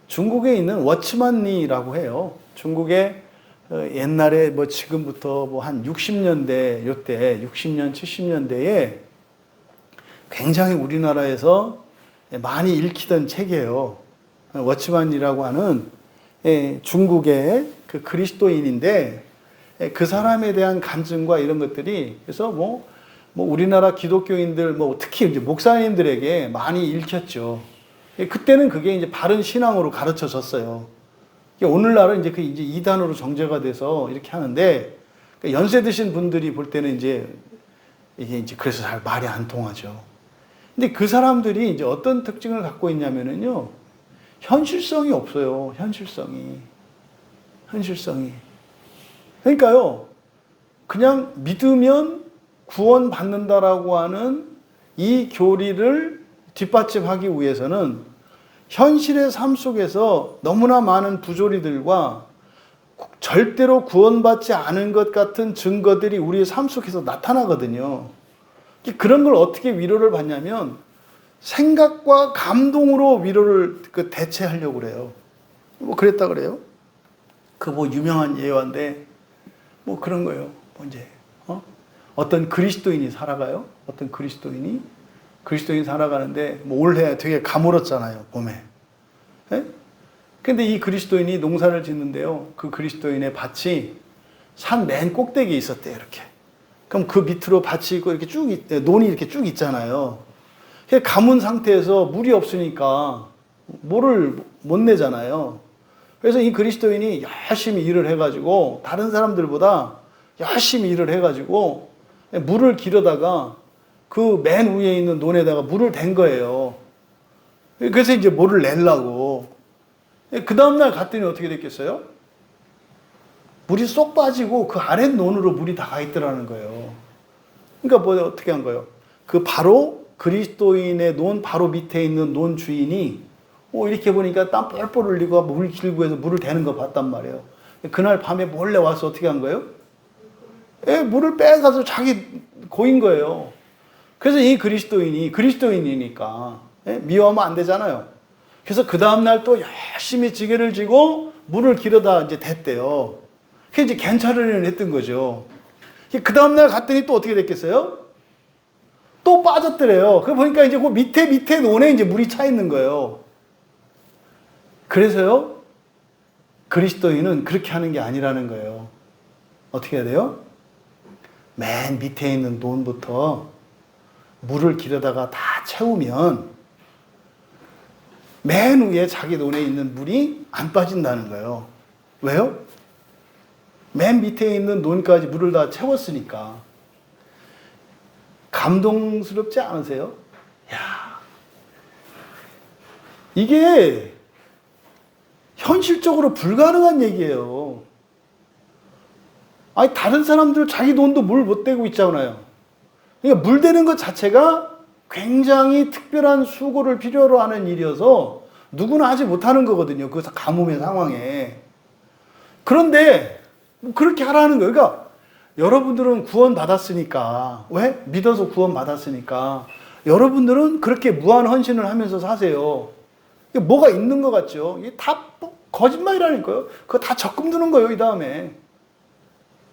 중국에 있는 워츠만리라고 해요. 중국에 옛날에 뭐 지금부터 뭐 한 60년대 요때 60년 70년대에 굉장히 우리나라에서 많이 읽히던 책이에요. 워츠만이라고 하는 중국의 그 그리스도인인데 그 사람에 대한 간증과 이런 것들이 그래서 뭐 우리나라 기독교인들 특히 이제 목사님들에게 많이 읽혔죠. 그때는 그게 이제 바른 신앙으로 가르쳐졌어요. 오늘날은 이제 이제 이단으로 정제가 돼서 이렇게 하는데 연세 드신 분들이 볼 때는 이제 이게 이제 그래서 잘 말이 안 통하죠. 근데 그 사람들이 이제 어떤 특징을 갖고 있냐면은요, 현실성이 없어요. 현실성이. 그러니까요, 그냥 믿으면 구원받는다라고 하는 이 교리를 뒷받침하기 위해서는 현실의 삶 속에서 너무나 많은 부조리들과 절대로 구원받지 않은 것 같은 증거들이 우리의 삶 속에서 나타나거든요. 그런 걸 어떻게 위로를 받냐면 생각과 감동으로 위로를 대체하려고 그래요. 뭐 그랬다 그래요. 그 뭐 유명한 예화인데 뭐 그런 거예요. 뭐 이제 어떤 그리스도인이 살아가요. 어떤 그리스도인이 살아가는데 뭐 올해 되게 가물었잖아요, 봄에. 예? 근데 이 그리스도인이 농사를 짓는데요. 그 그리스도인의 밭이 산 맨 꼭대기에 있었대요, 이렇게. 그럼 그 밑으로 밭이 있고 이렇게 논이 이렇게 쭉 있잖아요. 가문 상태에서 물이 없으니까 물을 못 내잖아요. 그래서 이 그리스도인이 열심히 일을 해가지고 다른 사람들보다 열심히 일을 해가지고 물을 기르다가 그 맨 위에 있는 논에다가 물을 댄 거예요. 그래서 이제 물을 내려고. 그 다음날 갔더니 어떻게 됐겠어요? 물이 쏙 빠지고 그 아랫 논으로 물이 다 가 있더라는 거예요. 그러니까 뭐 어떻게 한 거예요? 그 바로 그리스도인의 논 바로 밑에 있는 논 주인이 이렇게 보니까 땀 뻘뻘 흘리고 물 길고 해서 물을 대는 거 봤단 말이에요. 그날 밤에 몰래 와서 어떻게 한 거예요? 물을 빼가서 자기 고인 거예요. 그래서 이 그리스도인이 그리스도인이니까 미워하면 안 되잖아요. 그래서 그 다음날 또 열심히 지게를 지고 물을 기르다 이제 됐대요. 그게 이제 괜찮으려니 했던 거죠. 그 다음날 갔더니 또 어떻게 됐겠어요? 또 빠졌더래요. 그 보니까 이제 그 밑에 논에 이제 물이 차 있는 거예요. 그래서요, 그리스도인은 그렇게 하는 게 아니라는 거예요. 어떻게 해야 돼요? 맨 밑에 있는 논부터 물을 기르다가 다 채우면 맨 위에 자기 논에 있는 물이 안 빠진다는 거예요. 왜요? 맨 밑에 있는 논까지 물을 다 채웠으니까. 감동스럽지 않으세요? 야, 이게 현실적으로 불가능한 얘기예요. 아니, 다른 사람들 자기 돈도 물 못 대고 있잖아요. 그러니까 물 대는 것 자체가 굉장히 특별한 수고를 필요로 하는 일이어서 누구나 하지 못하는 거거든요. 그 가뭄의 상황에. 그런데 그렇게 하라는 거예요. 그러니까 여러분들은 구원받았으니까, 왜? 믿어서 구원받았으니까 여러분들은 그렇게 무한 헌신을 하면서 사세요. 이게 뭐가 있는 것 같죠? 이게 다 거짓말이라니까요. 그거 다 적금 드는 거예요, 이 다음에.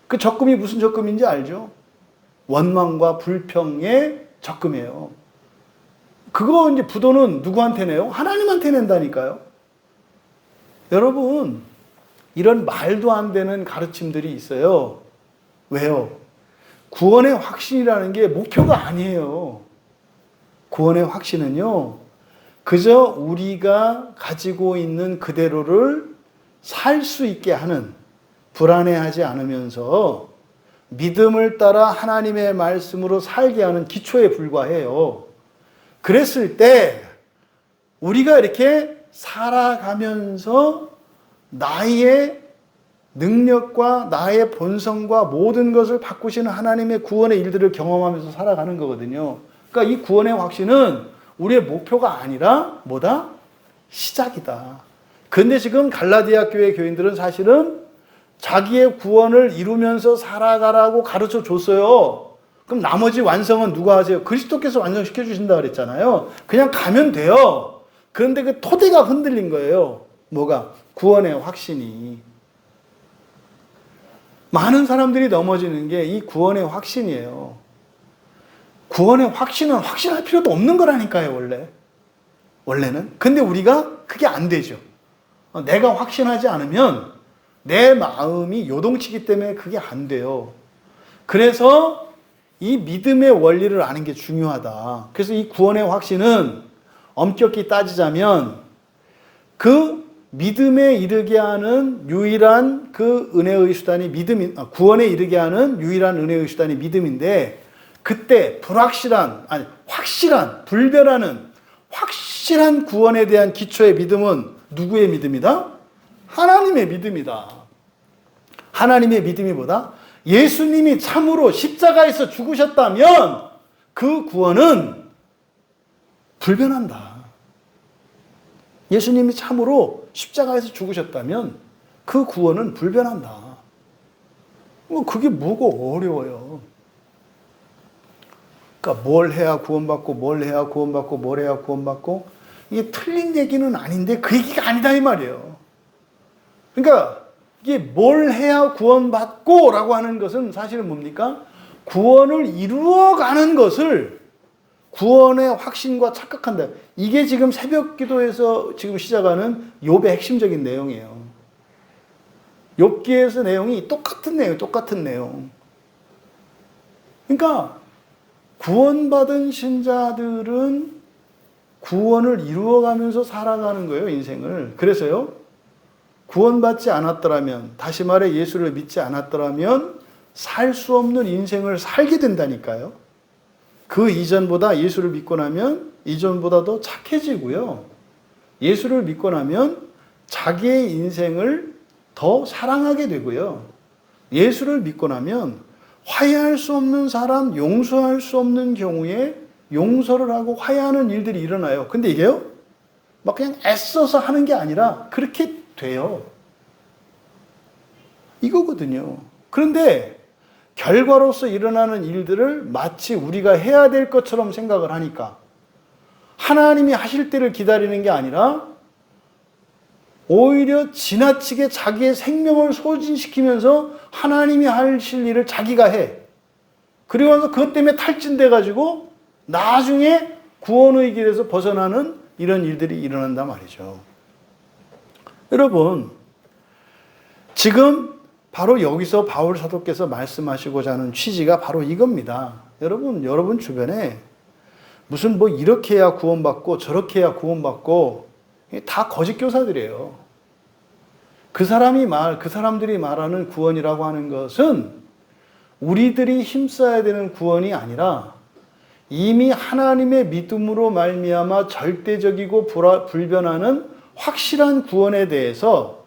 그 적금이 무슨 적금인지 알죠? 원망과 불평의 적금이에요. 그거 이제 부도는 누구한테 내요? 하나님한테 낸다니까요. 여러분, 이런 말도 안 되는 가르침들이 있어요. 왜요? 구원의 확신이라는 게 목표가 아니에요. 구원의 확신은요, 그저 우리가 가지고 있는 그대로를 살 수 있게 하는, 불안해하지 않으면서 믿음을 따라 하나님의 말씀으로 살게 하는 기초에 불과해요. 그랬을 때 우리가 이렇게 살아가면서 나의 능력과 나의 본성과 모든 것을 바꾸시는 하나님의 구원의 일들을 경험하면서 살아가는 거거든요. 그러니까 이 구원의 확신은 우리의 목표가 아니라 뭐다? 시작이다. 근데 지금 갈라디아 교회 교인들은 사실은 자기의 구원을 이루면서 살아가라고 가르쳐 줬어요. 그럼 나머지 완성은 누가 하세요? 그리스도께서 완성시켜 주신다 그랬잖아요. 그냥 가면 돼요. 그런데 그 토대가 흔들린 거예요. 뭐가? 구원의 확신이. 많은 사람들이 넘어지는 게 이 구원의 확신이에요. 구원의 확신은 확신할 필요도 없는 거라니까요, 원래는. 근데 우리가 그게 안 되죠. 내가 확신하지 않으면 내 마음이 요동치기 때문에 그게 안 돼요. 그래서 이 믿음의 원리를 아는 게 중요하다. 그래서 이 구원의 확신은 엄격히 따지자면 그 믿음에 이르게 하는 유일한 그 은혜의 수단이 구원에 이르게 하는 유일한 은혜의 수단이 믿음인데, 그때 확실한, 불변하는 확실한 구원에 대한 기초의 믿음은 누구의 믿음이다? 하나님의 믿음이다. 하나님의 믿음이 뭐다? 예수님이 참으로 십자가에서 죽으셨다면 그 구원은 불변한다. 예수님이 참으로 십자가에서 죽으셨다면 그 구원은 불변한다. 그게 뭐가 어려워요. 그러니까 뭘 해야 구원받고, 뭘 해야 구원받고, 뭘 해야 구원받고, 이게 틀린 얘기는 아닌데 그 얘기가 아니다 이 말이에요. 그러니까 이게 뭘 해야 구원받고 라고 하는 것은 사실은 뭡니까? 구원을 이루어가는 것을 구원의 확신과 착각한다. 이게 지금 새벽 기도에서 지금 시작하는 욥의 핵심적인 내용이에요. 욥기에서 내용이 똑같은 내용. 그러니까 구원받은 신자들은 구원을 이루어가면서 살아가는 거예요, 인생을. 그래서요, 구원받지 않았더라면, 다시 말해 예수를 믿지 않았더라면 살 수 없는 인생을 살게 된다니까요. 그 이전보다 예수를 믿고 나면 이전보다 더 착해지고요. 예수를 믿고 나면 자기의 인생을 더 사랑하게 되고요. 예수를 믿고 나면 화해할 수 없는 사람, 용서할 수 없는 경우에 용서를 하고 화해하는 일들이 일어나요. 근데 이게요, 막 그냥 애써서 하는 게 아니라 그렇게 돼요. 이거거든요. 그런데 결과로서 일어나는 일들을 마치 우리가 해야 될 것처럼 생각을 하니까 하나님이 하실 때를 기다리는 게 아니라 오히려 지나치게 자기의 생명을 소진시키면서 하나님이 하실 일을 자기가 해. 그리고 나서 그것 때문에 탈진돼가지고 나중에 구원의 길에서 벗어나는 이런 일들이 일어난단 말이죠. 여러분, 지금 바로 여기서 바울 사도께서 말씀하시고자 하는 취지가 바로 이겁니다. 여러분 주변에 무슨 뭐 이렇게 해야 구원받고 저렇게 해야 구원받고 다 거짓 교사들이에요. 그 사람들이 말하는 구원이라고 하는 것은 우리들이 힘써야 되는 구원이 아니라 이미 하나님의 믿음으로 말미암아 절대적이고 불변하는 확실한 구원에 대해서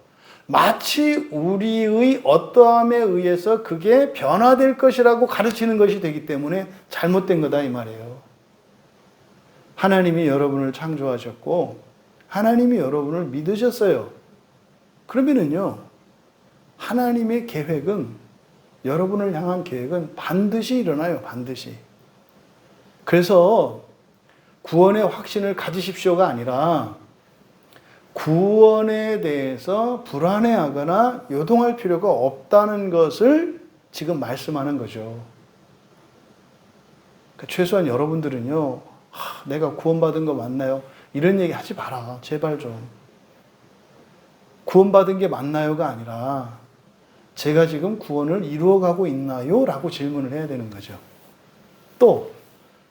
마치 우리의 어떠함에 의해서 그게 변화될 것이라고 가르치는 것이 되기 때문에 잘못된 거다 이 말이에요. 하나님이 여러분을 창조하셨고 하나님이 여러분을 믿으셨어요. 그러면은요, 하나님의 계획은, 여러분을 향한 계획은 반드시 일어나요. 반드시. 그래서 구원의 확신을 가지십시오가 아니라 구원에 대해서 불안해하거나 요동할 필요가 없다는 것을 지금 말씀하는 거죠. 그러니까 최소한 여러분들은요, 내가 구원받은 거 맞나요? 이런 얘기 하지 마라. 제발 좀. 구원받은 게 맞나요가 아니라 제가 지금 구원을 이루어가고 있나요? 라고 질문을 해야 되는 거죠. 또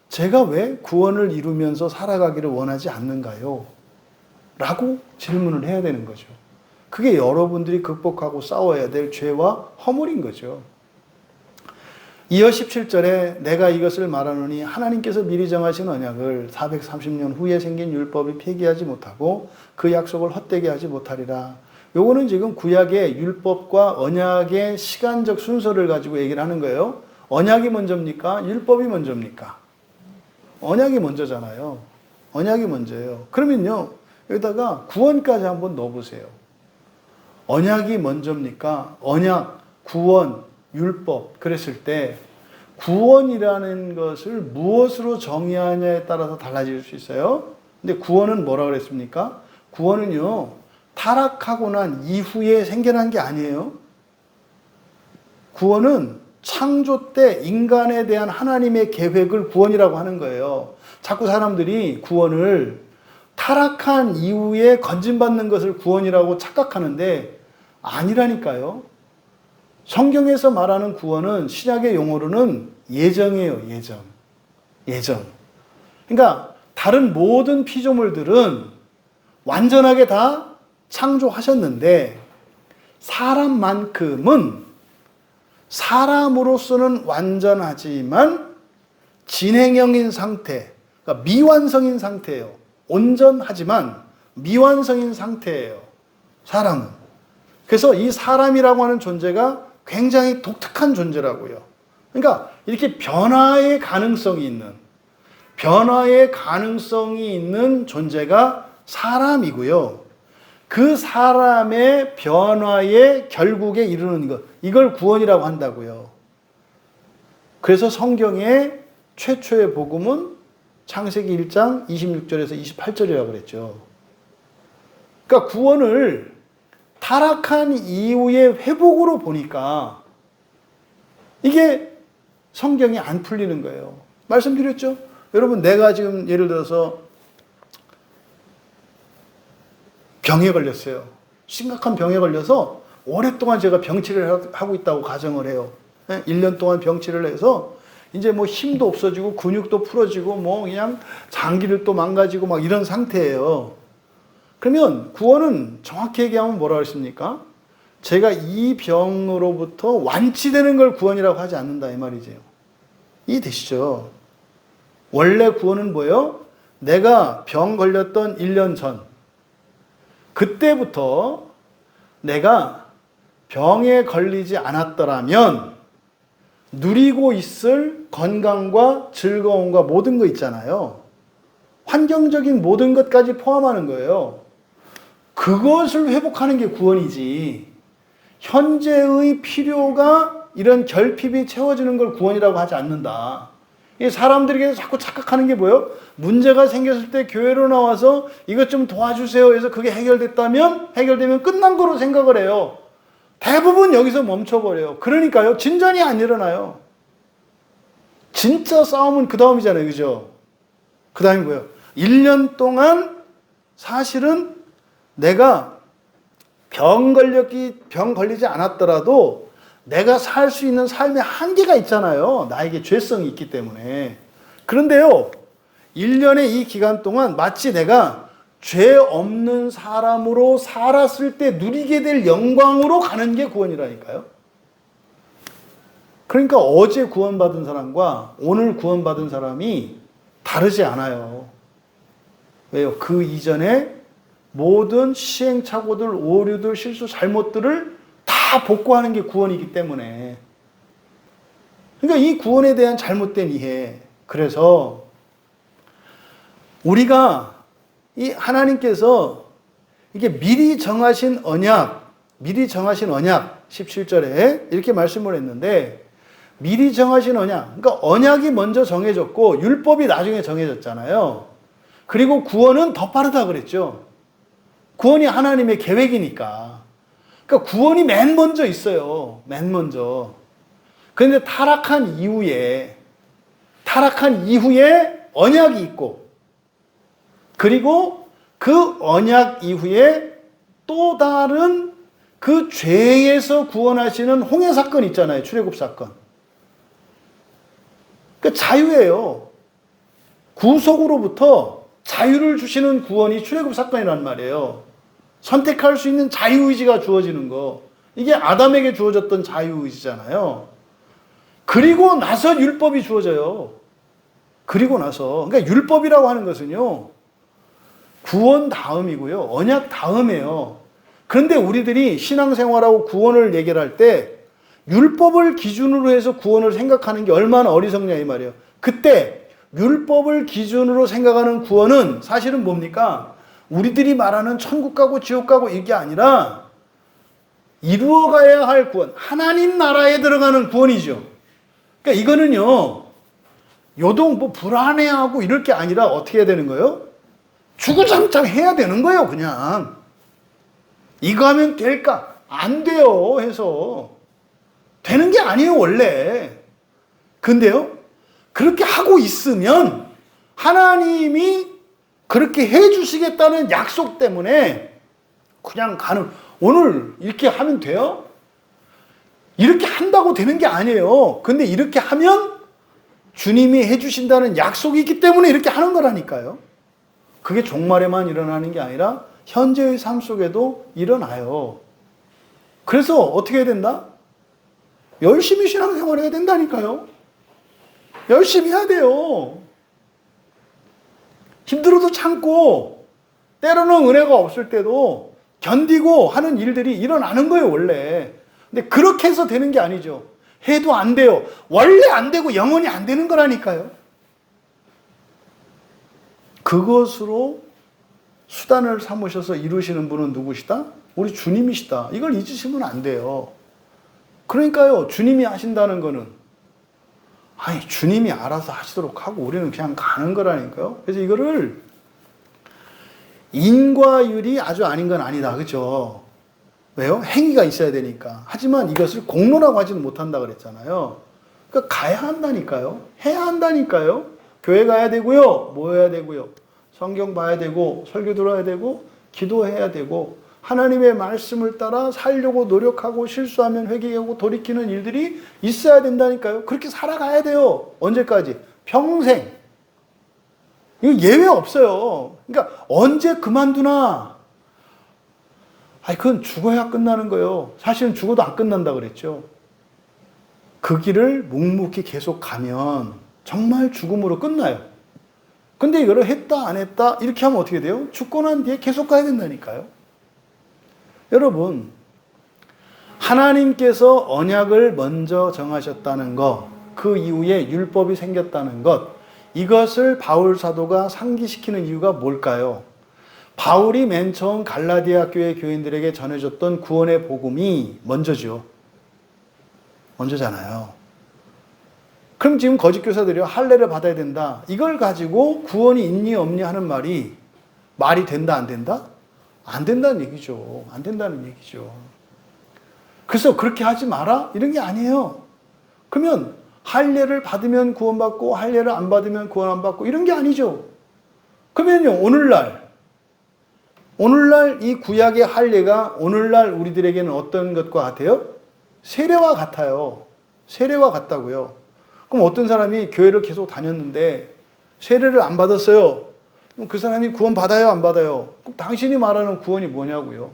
제가 왜 구원을 이루면서 살아가기를 원하지 않는가요? 라고 질문을 해야 되는 거죠. 그게 여러분들이 극복하고 싸워야 될 죄와 허물인 거죠. 이어 17절에 내가 이것을 말하노니 하나님께서 미리 정하신 언약을 430년 후에 생긴 율법이 폐기하지 못하고 그 약속을 헛되게 하지 못하리라. 요거는 지금 구약의 율법과 언약의 시간적 순서를 가지고 얘기를 하는 거예요. 언약이 먼저입니까? 율법이 먼저입니까? 언약이 먼저잖아요. 언약이 먼저예요. 그러면요, 여기다가 구원까지 한번 넣어보세요. 언약이 먼저입니까? 언약, 구원, 율법. 그랬을 때 구원이라는 것을 무엇으로 정의하냐에 따라서 달라질 수 있어요. 근데 구원은 뭐라 그랬습니까? 구원은요, 타락하고 난 이후에 생겨난 게 아니에요. 구원은 창조 때 인간에 대한 하나님의 계획을 구원이라고 하는 거예요. 자꾸 사람들이 구원을 타락한 이후에 건진받는 것을 구원이라고 착각하는데 아니라니까요. 성경에서 말하는 구원은 신약의 용어로는 예정이에요. 예정. 예정. 그러니까 다른 모든 피조물들은 완전하게 다 창조하셨는데 사람만큼은 사람으로서는 완전하지만 진행형인 상태, 그러니까 미완성인 상태예요. 온전하지만 미완성인 상태예요. 사람은. 그래서 이 사람이라고 하는 존재가 굉장히 독특한 존재라고요. 그러니까 이렇게 변화의 가능성이 있는 존재가 사람이고요. 그 사람의 변화의 결국에 이르는 것, 이걸 구원이라고 한다고요. 그래서 성경의 최초의 복음은 창세기 1장 26절에서 28절이라고 그랬죠. 그러니까 구원을 타락한 이후의 회복으로 보니까 이게 성경이 안 풀리는 거예요. 말씀드렸죠? 여러분, 내가 지금 예를 들어서 병에 걸렸어요. 심각한 병에 걸려서 오랫동안 제가 병치를 하고 있다고 가정을 해요. 1년 동안 병치를 해서 이제 뭐 힘도 없어지고 근육도 풀어지고 뭐 그냥 장기를 또 망가지고 막 이런 상태예요. 그러면 구원은 정확히 얘기하면 뭐라고 했습니까? 제가 이 병으로부터 완치되는 걸 구원이라고 하지 않는다 이 말이죠. 이해되시죠? 원래 구원은 뭐예요? 내가 병 걸렸던 1년 전 그때부터 내가 병에 걸리지 않았더라면 누리고 있을 건강과 즐거움과 모든 거 있잖아요. 환경적인 모든 것까지 포함하는 거예요. 그것을 회복하는 게 구원이지. 현재의 필요가 이런 결핍이 채워지는 걸 구원이라고 하지 않는다. 사람들에게 자꾸 착각하는 게 뭐예요? 문제가 생겼을 때 교회로 나와서 이것 좀 도와주세요 해서 그게 해결되면 끝난 거로 생각을 해요. 대부분 여기서 멈춰버려요. 그러니까요, 진전이 안 일어나요. 진짜 싸움은 그 다음이잖아요. 그죠? 그 다음이 뭐예요? 1년 동안 사실은 내가 병 걸리지 않았더라도 내가 살 수 있는 삶의 한계가 있잖아요. 나에게 죄성이 있기 때문에. 그런데요, 1년의 이 기간 동안 마치 내가 죄 없는 사람으로 살았을 때 누리게 될 영광으로 가는 게 구원이라니까요. 그러니까 어제 구원받은 사람과 오늘 구원받은 사람이 다르지 않아요. 왜요? 그 이전에 모든 시행착오들, 오류들, 실수, 잘못들을 다 복구하는 게 구원이기 때문에. 그러니까 이 구원에 대한 잘못된 이해. 그래서 우리가 이 하나님께서 이게 미리 정하신 언약 17절에 이렇게 말씀을 했는데, 미리 정하신 언약, 그러니까 언약이 먼저 정해졌고 율법이 나중에 정해졌잖아요. 그리고 구원은 더 빠르다 그랬죠. 구원이 하나님의 계획이니까. 그러니까 구원이 맨 먼저 있어요. 맨 먼저. 그런데 타락한 이후에 언약이 있고, 그리고 그 언약 이후에 또 다른 그 죄에서 구원하시는 홍해 사건 있잖아요. 출애굽 사건. 그 자유예요. 구속으로부터 자유를 주시는 구원이 출애굽 사건이란 말이에요. 선택할 수 있는 자유의지가 주어지는 거. 이게 아담에게 주어졌던 자유의지잖아요. 그리고 나서 율법이 주어져요. 그리고 나서. 그러니까 율법이라고 하는 것은요. 구원 다음이고요. 언약 다음이에요. 그런데 우리들이 신앙생활하고 구원을 얘기할 때 율법을 기준으로 해서 구원을 생각하는 게 얼마나 어리석냐 이 말이에요. 그때 율법을 기준으로 생각하는 구원은 사실은 뭡니까? 우리들이 말하는 천국 가고 지옥 가고 이게 아니라 이루어가야 할 구원, 하나님 나라에 들어가는 구원이죠. 그러니까 이거는요, 요동 뭐 불안해하고 이럴 게 아니라 어떻게 해야 되는 거예요? 주구장창 해야 되는 거예요, 그냥. 이거 하면 될까? 안 돼요, 해서. 되는 게 아니에요, 원래. 근데요, 그렇게 하고 있으면 하나님이 그렇게 해 주시겠다는 약속 때문에 그냥 가는, 오늘 이렇게 하면 돼요? 이렇게 한다고 되는 게 아니에요. 근데 이렇게 하면 주님이 해 주신다는 약속이 있기 때문에 이렇게 하는 거라니까요. 그게 종말에만 일어나는 게 아니라 현재의 삶 속에도 일어나요. 그래서 어떻게 해야 된다? 열심히 신앙생활 해야 된다니까요. 열심히 해야 돼요. 힘들어도 참고, 때로는 은혜가 없을 때도 견디고 하는 일들이 일어나는 거예요, 원래. 근데 그렇게 해서 되는 게 아니죠. 해도 안 돼요. 원래 안 되고 영원히 안 되는 거라니까요. 그것으로 수단을 삼으셔서 이루시는 분은 누구시다? 우리 주님이시다. 이걸 잊으시면 안 돼요. 그러니까요, 주님이 하신다는 거는, 아니, 주님이 알아서 하시도록 하고 우리는 그냥 가는 거라니까요. 그래서 이거를 인과 율이 아주 아닌 건 아니다. 그죠? 왜요? 행위가 있어야 되니까. 하지만 이것을 공로라고 하지는 못한다 그랬잖아요. 그러니까 가야 한다니까요. 해야 한다니까요. 교회 가야 되고요. 모여야 되고요. 성경 봐야 되고, 설교 들어야 되고, 기도해야 되고, 하나님의 말씀을 따라 살려고 노력하고 실수하면 회개하고 돌이키는 일들이 있어야 된다니까요. 그렇게 살아가야 돼요. 언제까지? 평생. 이거 예외 없어요. 그러니까 언제 그만두나? 아니, 그건 죽어야 끝나는 거예요. 사실은 죽어도 안 끝난다 그랬죠. 그 길을 묵묵히 계속 가면 정말 죽음으로 끝나요. 근데 이거를 했다 안 했다 이렇게 하면 어떻게 돼요? 죽고 난 뒤에 계속 가야 된다니까요. 여러분, 하나님께서 언약을 먼저 정하셨다는 것, 그 이후에 율법이 생겼다는 것, 이것을 바울 사도가 상기시키는 이유가 뭘까요? 바울이 맨 처음 갈라디아 교회 교인들에게 전해줬던 구원의 복음이 먼저죠. 먼저잖아요. 그럼 지금 거짓 교사들이요, 할례를 받아야 된다. 이걸 가지고 구원이 있니 없니 하는 말이 된다 안 된다? 안 된다는 얘기죠. 안 된다는 얘기죠. 그래서 그렇게 하지 마라? 이런 게 아니에요. 그러면 할례를 받으면 구원받고 할례를 안 받으면 구원 안 받고 이런 게 아니죠. 그러면요, 오늘날 이 구약의 할례가 오늘날 우리들에게는 어떤 것과 같아요? 세례와 같아요. 세례와 같다고요. 그럼 어떤 사람이 교회를 계속 다녔는데 세례를 안 받았어요. 그럼 그 사람이 구원 받아요, 안 받아요? 그럼 당신이 말하는 구원이 뭐냐고요?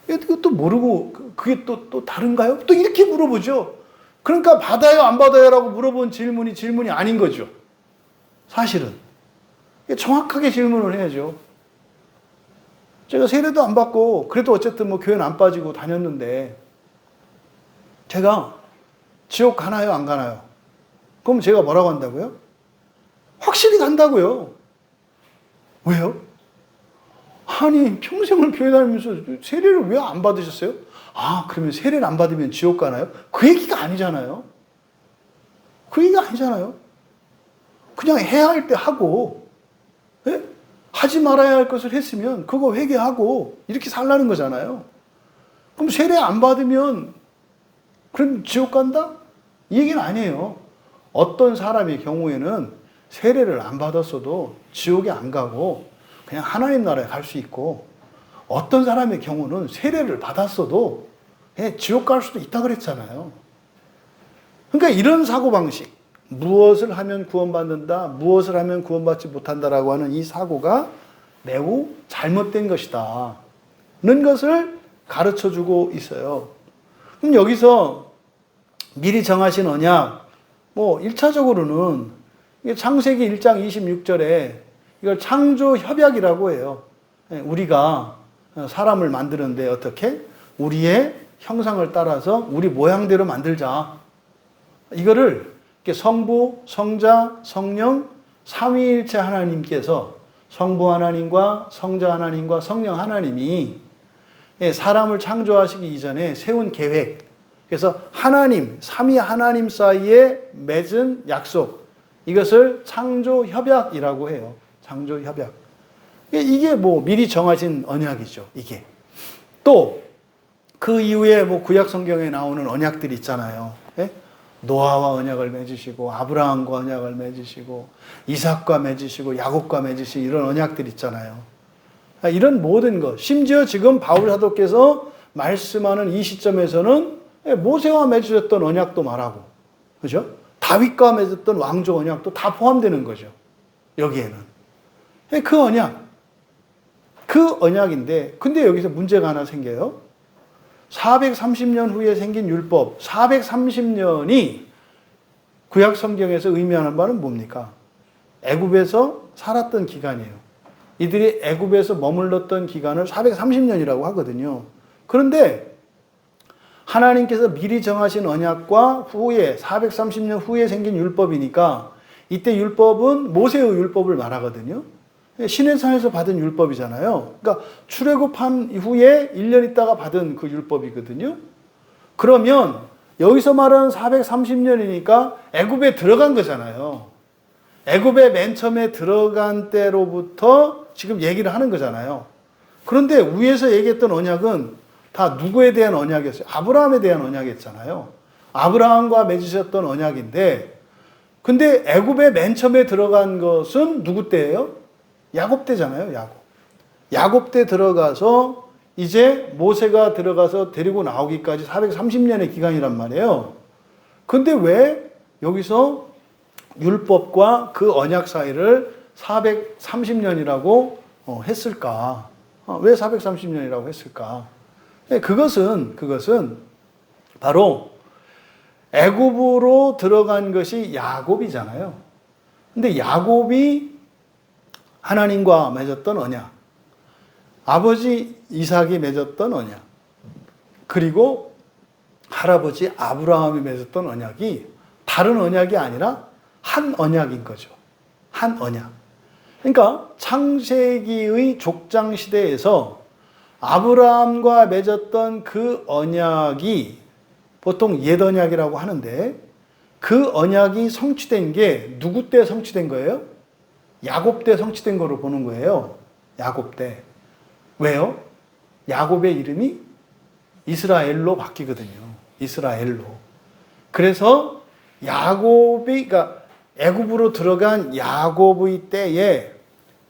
이것도 모르고 그게 또 다른가요? 또 이렇게 물어보죠. 그러니까 받아요, 안 받아요? 라고 물어본 질문이 아닌 거죠. 사실은. 정확하게 질문을 해야죠. 제가 세례도 안 받고 그래도 어쨌든 뭐 교회는 안 빠지고 다녔는데 제가 지옥 가나요, 안 가나요? 그럼 제가 뭐라고 한다고요? 확실히 간다고요. 왜요? 아니, 평생을 교회 다니면서 세례를 왜 안 받으셨어요? 아, 그러면 세례를 안 받으면 지옥 가나요? 그 얘기가 아니잖아요. 그 얘기가 아니잖아요. 그냥 해야 할 때 하고, 예? 하지 말아야 할 것을 했으면 그거 회개하고 이렇게 살라는 거잖아요. 그럼 세례 안 받으면 그럼 지옥 간다? 이 얘기는 아니에요. 어떤 사람의 경우에는 세례를 안 받았어도 지옥에 안 가고 그냥 하나님 나라에 갈 수 있고, 어떤 사람의 경우는 세례를 받았어도 그냥 지옥 갈 수도 있다 그랬잖아요. 그러니까 이런 사고방식, 무엇을 하면 구원받는다, 무엇을 하면 구원받지 못한다라고 하는 이 사고가 매우 잘못된 것이다 는 것을 가르쳐주고 있어요. 그럼 여기서 미리 정하신 언약, 1차적으로는 창세기 1장 26절에 이걸 창조 협약이라고 해요. 우리가 사람을 만드는데 어떻게? 우리의 형상을 따라서 우리 모양대로 만들자. 이거를 성부, 성자, 성령, 삼위일체 하나님께서 성부 하나님과 성자 하나님과 성령 하나님이 사람을 창조하시기 이전에 세운 계획, 그래서 하나님, 삼위 하나님 사이에 맺은 약속, 이것을 창조 협약이라고 해요. 창조 협약. 이게 미리 정하신 언약이죠. 이게. 또 그 이후에 구약 성경에 나오는 언약들이 있잖아요. 노아와 언약을 맺으시고, 아브라함과 언약을 맺으시고, 이삭과 맺으시고, 야곱과 맺으시고, 이런 언약들 있잖아요. 이런 모든 것, 심지어 지금 바울 사도께서 말씀하는 이 시점에서는 모세와 맺으셨던 언약도 말하고, 그죠? 다윗과 맺었던 왕조 언약도 다 포함되는 거죠. 여기에는. 그 언약인데, 근데 여기서 문제가 하나 생겨요. 430년 후에 생긴 율법, 430년이 구약 성경에서 의미하는 바는 뭡니까? 애굽에서 살았던 기간이에요. 이들이 애굽에서 머물렀던 기간을 430년이라고 하거든요. 그런데 하나님께서 미리 정하신 언약과 후에 430년 후에 생긴 율법이니까 이때 율법은 모세의 율법을 말하거든요. 시내산에서 받은 율법이잖아요. 그러니까 출애굽한 이후에 1년 있다가 받은 그 율법이거든요. 그러면 여기서 말하는 430년이니까 애굽에 들어간 거잖아요. 애굽에 맨 처음에 들어간 때로부터 지금 얘기를 하는 거잖아요. 그런데 위에서 얘기했던 언약은 다 누구에 대한 언약이었어요? 아브라함에 대한 언약이었잖아요. 아브라함과 맺으셨던 언약인데, 근데 애굽에 맨 처음에 들어간 것은 누구 때예요? 야곱 때잖아요. 야곱 때 들어가서 이제 모세가 들어가서 데리고 나오기까지 430년의 기간이란 말이에요. 근데 왜 여기서 율법과 그 언약 사이를 430년이라고 했을까? 왜 430년이라고 했을까? 그것은 바로 애굽으로 들어간 것이 야곱이잖아요. 근데 야곱이 하나님과 맺었던 언약, 아버지 이삭이 맺었던 언약, 그리고 할아버지 아브라함이 맺었던 언약이 다른 언약이 아니라 한 언약인 거죠. 한 언약. 그러니까 창세기의 족장 시대에서 아브라함과 맺었던 그 언약이 보통 옛 언약이라고 하는데, 그 언약이 성취된 게 누구 때 성취된 거예요? 야곱 때 성취된 거로 보는 거예요. 야곱 때. 왜요? 야곱의 이름이 이스라엘로 바뀌거든요. 이스라엘로. 그래서 그러니까 애굽으로 들어간 야곱의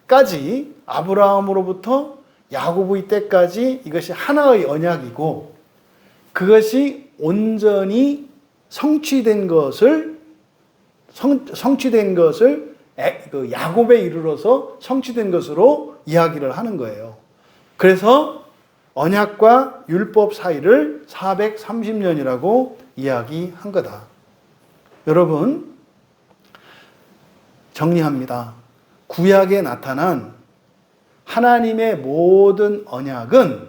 때에까지, 아브라함으로부터 야곱의 때까지 이것이 하나의 언약이고, 그것이 온전히 성취된 것을 그 야곱에 이르러서 성취된 것으로 이야기를 하는 거예요. 그래서 언약과 율법 사이를 430년이라고 이야기한 거다. 여러분, 정리합니다. 구약에 나타난 하나님의 모든 언약은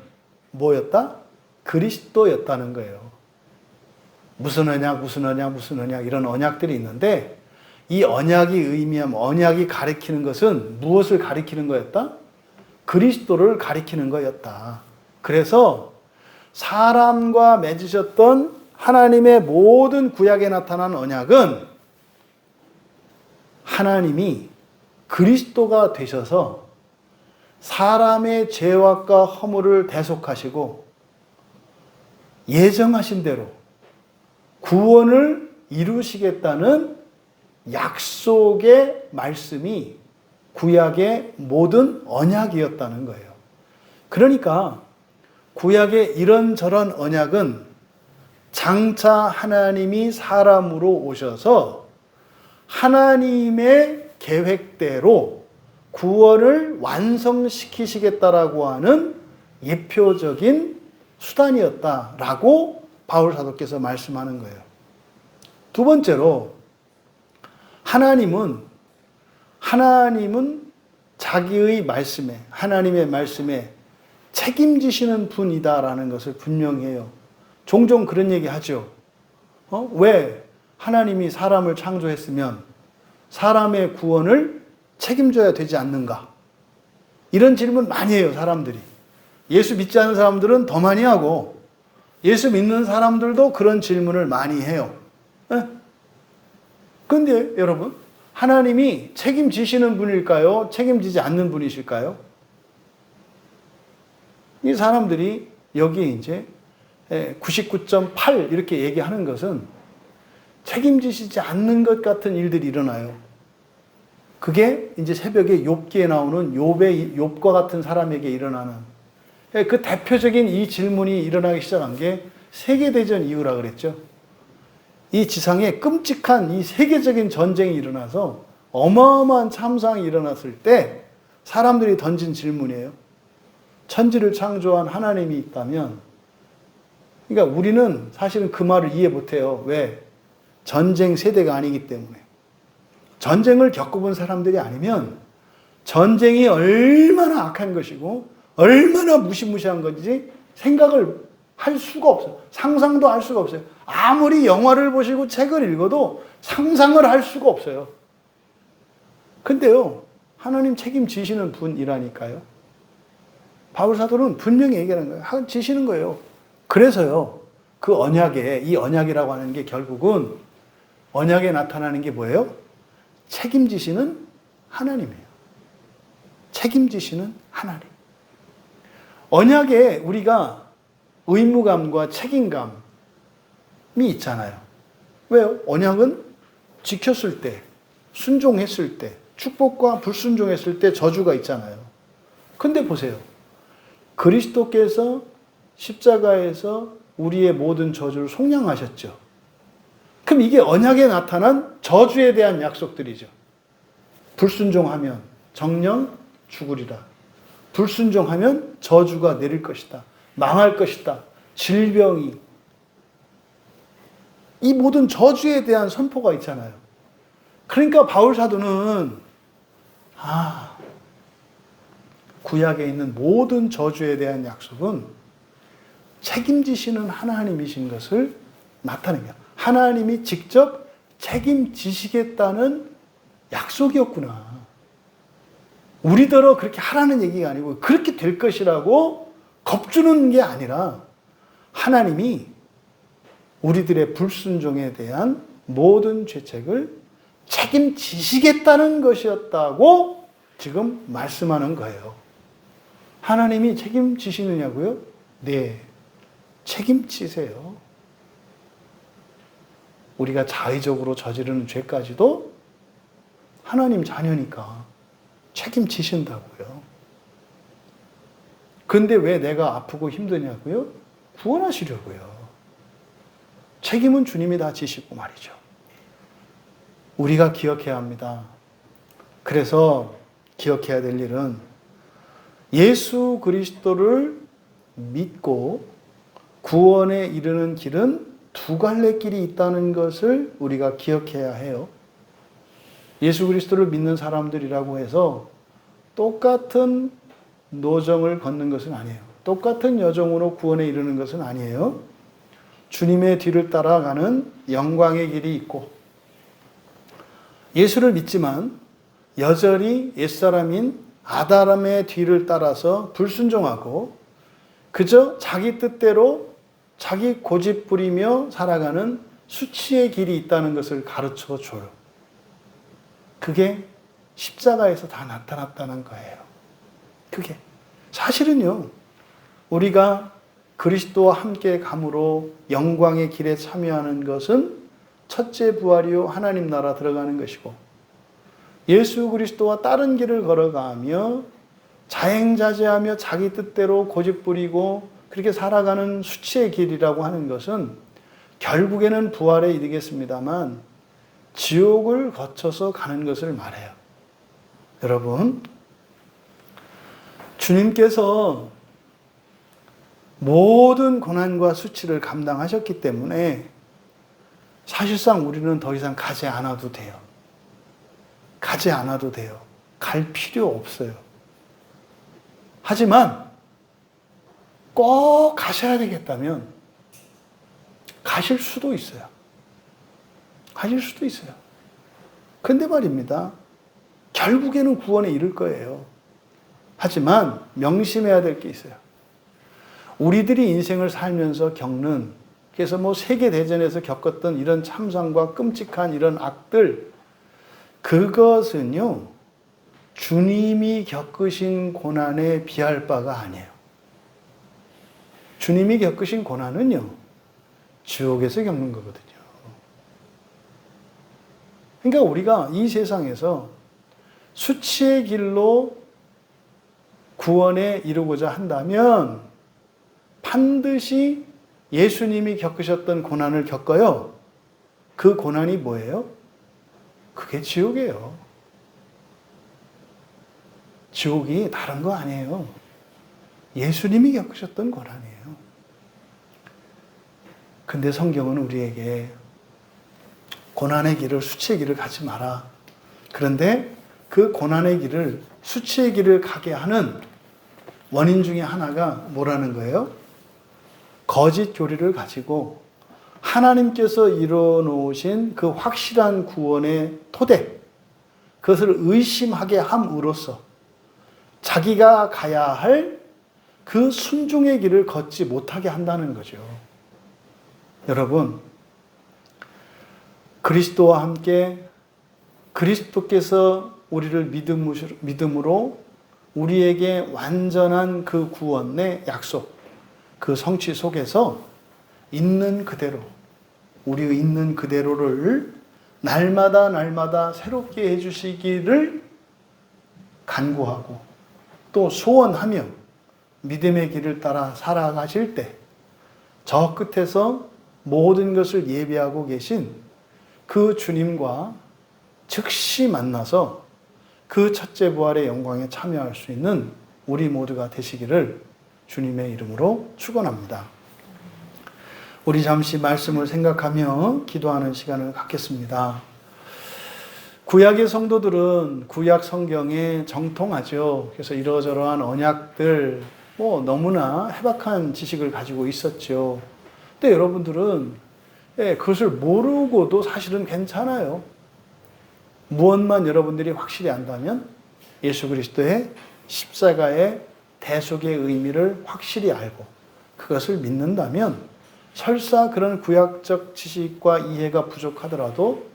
뭐였다? 그리스도였다는 거예요. 무슨 언약 이런 언약들이 있는데, 이 언약이 의미하면, 언약이 가리키는 것은 무엇을 가리키는 거였다? 그리스도를 가리키는 거였다. 그래서 사람과 맺으셨던 하나님의 모든 구약에 나타난 언약은 하나님이 그리스도가 되셔서 사람의 죄악과 허물을 대속하시고 예정하신 대로 구원을 이루시겠다는 약속의 말씀이 구약의 모든 언약이었다는 거예요. 그러니까 구약의 이런저런 언약은 장차 하나님이 사람으로 오셔서 하나님의 계획대로 구원을 완성시키시겠다라고 하는 예표적인 수단이었다라고 바울 사도께서 말씀하는 거예요. 두 번째로 하나님은 자기의 말씀에, 하나님의 말씀에 책임지시는 분이다라는 것을 분명히 해요. 종종 그런 얘기 하죠. 왜 하나님이 사람을 창조했으면 사람의 구원을 책임져야 되지 않는가? 이런 질문 많이 해요, 사람들이. 예수 믿지 않는 사람들은 더 많이 하고, 예수 믿는 사람들도 그런 질문을 많이 해요. 그런데 여러분, 하나님이 책임지시는 분일까요? 책임지지 않는 분이실까요? 이 사람들이 여기에 이제 99.8 이렇게 얘기하는 것은 책임지시지 않는 것 같은 일들이 일어나요. 그게 이제 새벽에 욥기에 나오는 욥과 같은 사람에게 일어나는 그 대표적인 이 질문이 일어나기 시작한 게 세계대전 이후라 그랬죠. 이 지상에 끔찍한 이 세계적인 전쟁이 일어나서 어마어마한 참상이 일어났을 때 사람들이 던진 질문이에요. 천지를 창조한 하나님이 있다면, 그러니까 우리는 사실은 그 말을 이해 못해요. 왜? 전쟁 세대가 아니기 때문에. 전쟁을 겪어본 사람들이 아니면 전쟁이 얼마나 악한 것이고 얼마나 무시무시한 건지 생각을 할 수가 없어요. 상상도 할 수가 없어요. 아무리 영화를 보시고 책을 읽어도 상상을 할 수가 없어요. 근데요, 하나님 책임지시는 분이라니까요. 바울 사도는 분명히 얘기하는 거예요. 지시는 거예요. 그래서요, 그 언약에, 이 언약이라고 하는 게 결국은 언약에 나타나는 게 뭐예요? 책임지시는 하나님이에요. 책임지시는 하나님. 언약에 우리가 의무감과 책임감이 있잖아요. 왜요? 언약은 지켰을 때, 순종했을 때, 축복과 불순종했을 때 저주가 있잖아요. 근데 보세요. 그리스도께서 십자가에서 우리의 모든 저주를 속량하셨죠. 그럼 이게 언약에 나타난 저주에 대한 약속들이죠. 불순종하면 정령 죽으리라. 불순종하면 저주가 내릴 것이다. 망할 것이다. 질병이. 이 모든 저주에 대한 선포가 있잖아요. 그러니까 바울 사도는 구약에 있는 모든 저주에 대한 약속은 책임지시는 하나님이신 것을 나타냅니다. 하나님이 직접 책임지시겠다는 약속이었구나. 우리더러 그렇게 하라는 얘기가 아니고 그렇게 될 것이라고 겁주는 게 아니라 하나님이 우리들의 불순종에 대한 모든 죄책을 책임지시겠다는 것이었다고 지금 말씀하는 거예요. 하나님이 책임지시느냐고요? 네, 책임지세요. 우리가 자의적으로 저지르는 죄까지도 하나님 자녀니까 책임지신다고요. 근데 왜 내가 아프고 힘드냐고요? 구원하시려고요. 책임은 주님이 다 지시고 말이죠. 우리가 기억해야 합니다. 그래서 기억해야 될 일은 예수 그리스도를 믿고 구원에 이르는 길은 두 갈래 길이 있다는 것을 우리가 기억해야 해요. 예수 그리스도를 믿는 사람들이라고 해서 똑같은 노정을 걷는 것은 아니에요. 똑같은 여정으로 구원에 이르는 것은 아니에요. 주님의 뒤를 따라가는 영광의 길이 있고, 예수를 믿지만 여전히 옛사람인 아담의 뒤를 따라서 불순종하고 그저 자기 뜻대로 자기 고집 부리며 살아가는 수치의 길이 있다는 것을 가르쳐 줘요. 그게 십자가에서 다 나타났다는 거예요. 그게 사실은요, 우리가 그리스도와 함께 감으로 영광의 길에 참여하는 것은 첫째 부활이요 하나님 나라 들어가는 것이고, 예수 그리스도와 다른 길을 걸어가며 자행자제하며 자기 뜻대로 고집부리고 그렇게 살아가는 수치의 길이라고 하는 것은 결국에는 부활에 이르겠습니다만 지옥을 거쳐서 가는 것을 말해요. 여러분, 주님께서 모든 고난과 수치를 감당하셨기 때문에 사실상 우리는 더 이상 가지 않아도 돼요. 가지 않아도 돼요. 갈 필요 없어요. 하지만 꼭 가셔야 되겠다면 가실 수도 있어요. 가실 수도 있어요. 근데 말입니다. 결국에는 구원에 이를 거예요. 하지만 명심해야 될 게 있어요. 우리들이 인생을 살면서 겪는, 그래서 뭐 세계대전에서 겪었던 이런 참상과 끔찍한 이런 악들, 그것은요, 주님이 겪으신 고난에 비할 바가 아니에요. 주님이 겪으신 고난은요, 지옥에서 겪는 거거든요. 그러니까 우리가 이 세상에서 수치의 길로 구원에 이르고자 한다면 반드시 예수님이 겪으셨던 고난을 겪어요. 그 고난이 뭐예요? 그게 지옥이에요. 지옥이 다른 거 아니에요. 예수님이 겪으셨던 고난이에요. 근데 성경은 우리에게 고난의 길을, 수치의 길을 가지 마라. 그런데 그 고난의 길을, 수치의 길을 가게 하는 원인 중에 하나가 뭐라는 거예요? 거짓 교리를 가지고 하나님께서 이뤄놓으신 그 확실한 구원의 토대, 그것을 의심하게 함으로써 자기가 가야 할 그 순종의 길을 걷지 못하게 한다는 거죠. 여러분, 그리스도와 함께 그리스도께서 우리를 믿음으로 우리에게 완전한 그 구원의 약속, 그 성취 속에서 있는 그대로, 우리의 있는 그대로를 날마다 새롭게 해주시기를 간구하고 또 소원하며 믿음의 길을 따라 살아가실 때 저 끝에서 모든 것을 예비하고 계신 그 주님과 즉시 만나서 그 첫째 부활의 영광에 참여할 수 있는 우리 모두가 되시기를 주님의 이름으로 축원합니다. 우리 잠시 말씀을 생각하며 기도하는 시간을 갖겠습니다. 구약의 성도들은 구약 성경에 정통하죠. 그래서 이러저러한 언약들, 너무나 해박한 지식을 가지고 있었죠. 근데 여러분들은 그것을 모르고도 사실은 괜찮아요. 무엇만 여러분들이 확실히 안다면 예수 그리스도의 십자가의 대속의 의미를 확실히 알고 그것을 믿는다면 설사 그런 구약적 지식과 이해가 부족하더라도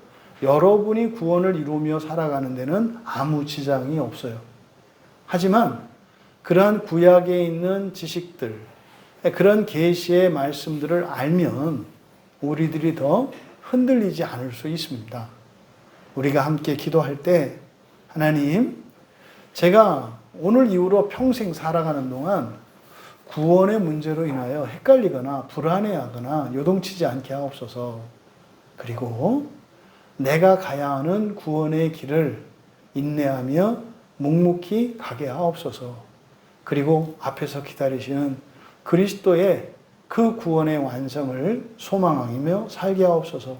여러분이 구원을 이루며 살아가는 데는 아무 지장이 없어요. 하지만 그러한 구약에 있는 지식들, 그런 계시의 말씀들을 알면 우리들이 더 흔들리지 않을 수 있습니다. 우리가 함께 기도할 때 하나님, 제가 오늘 이후로 평생 살아가는 동안 구원의 문제로 인하여 헷갈리거나 불안해하거나 요동치지 않게 하옵소서. 그리고 내가 가야 하는 구원의 길을 인내하며 묵묵히 가게 하옵소서. 그리고 앞에서 기다리시는 그리스도의 그 구원의 완성을 소망하며 살게 하옵소서.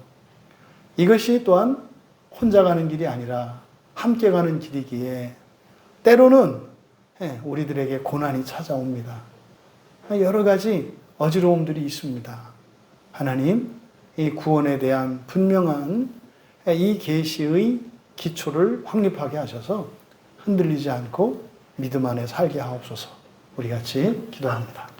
이것이 또한 혼자 가는 길이 아니라 함께 가는 길이기에 때로는 우리들에게 고난이 찾아옵니다. 여러 가지 어지러움들이 있습니다. 하나님, 이 구원에 대한 분명한 이 계시의 기초를 확립하게 하셔서 흔들리지 않고 믿음 안에 살게 하옵소서. 우리 같이 기도합니다.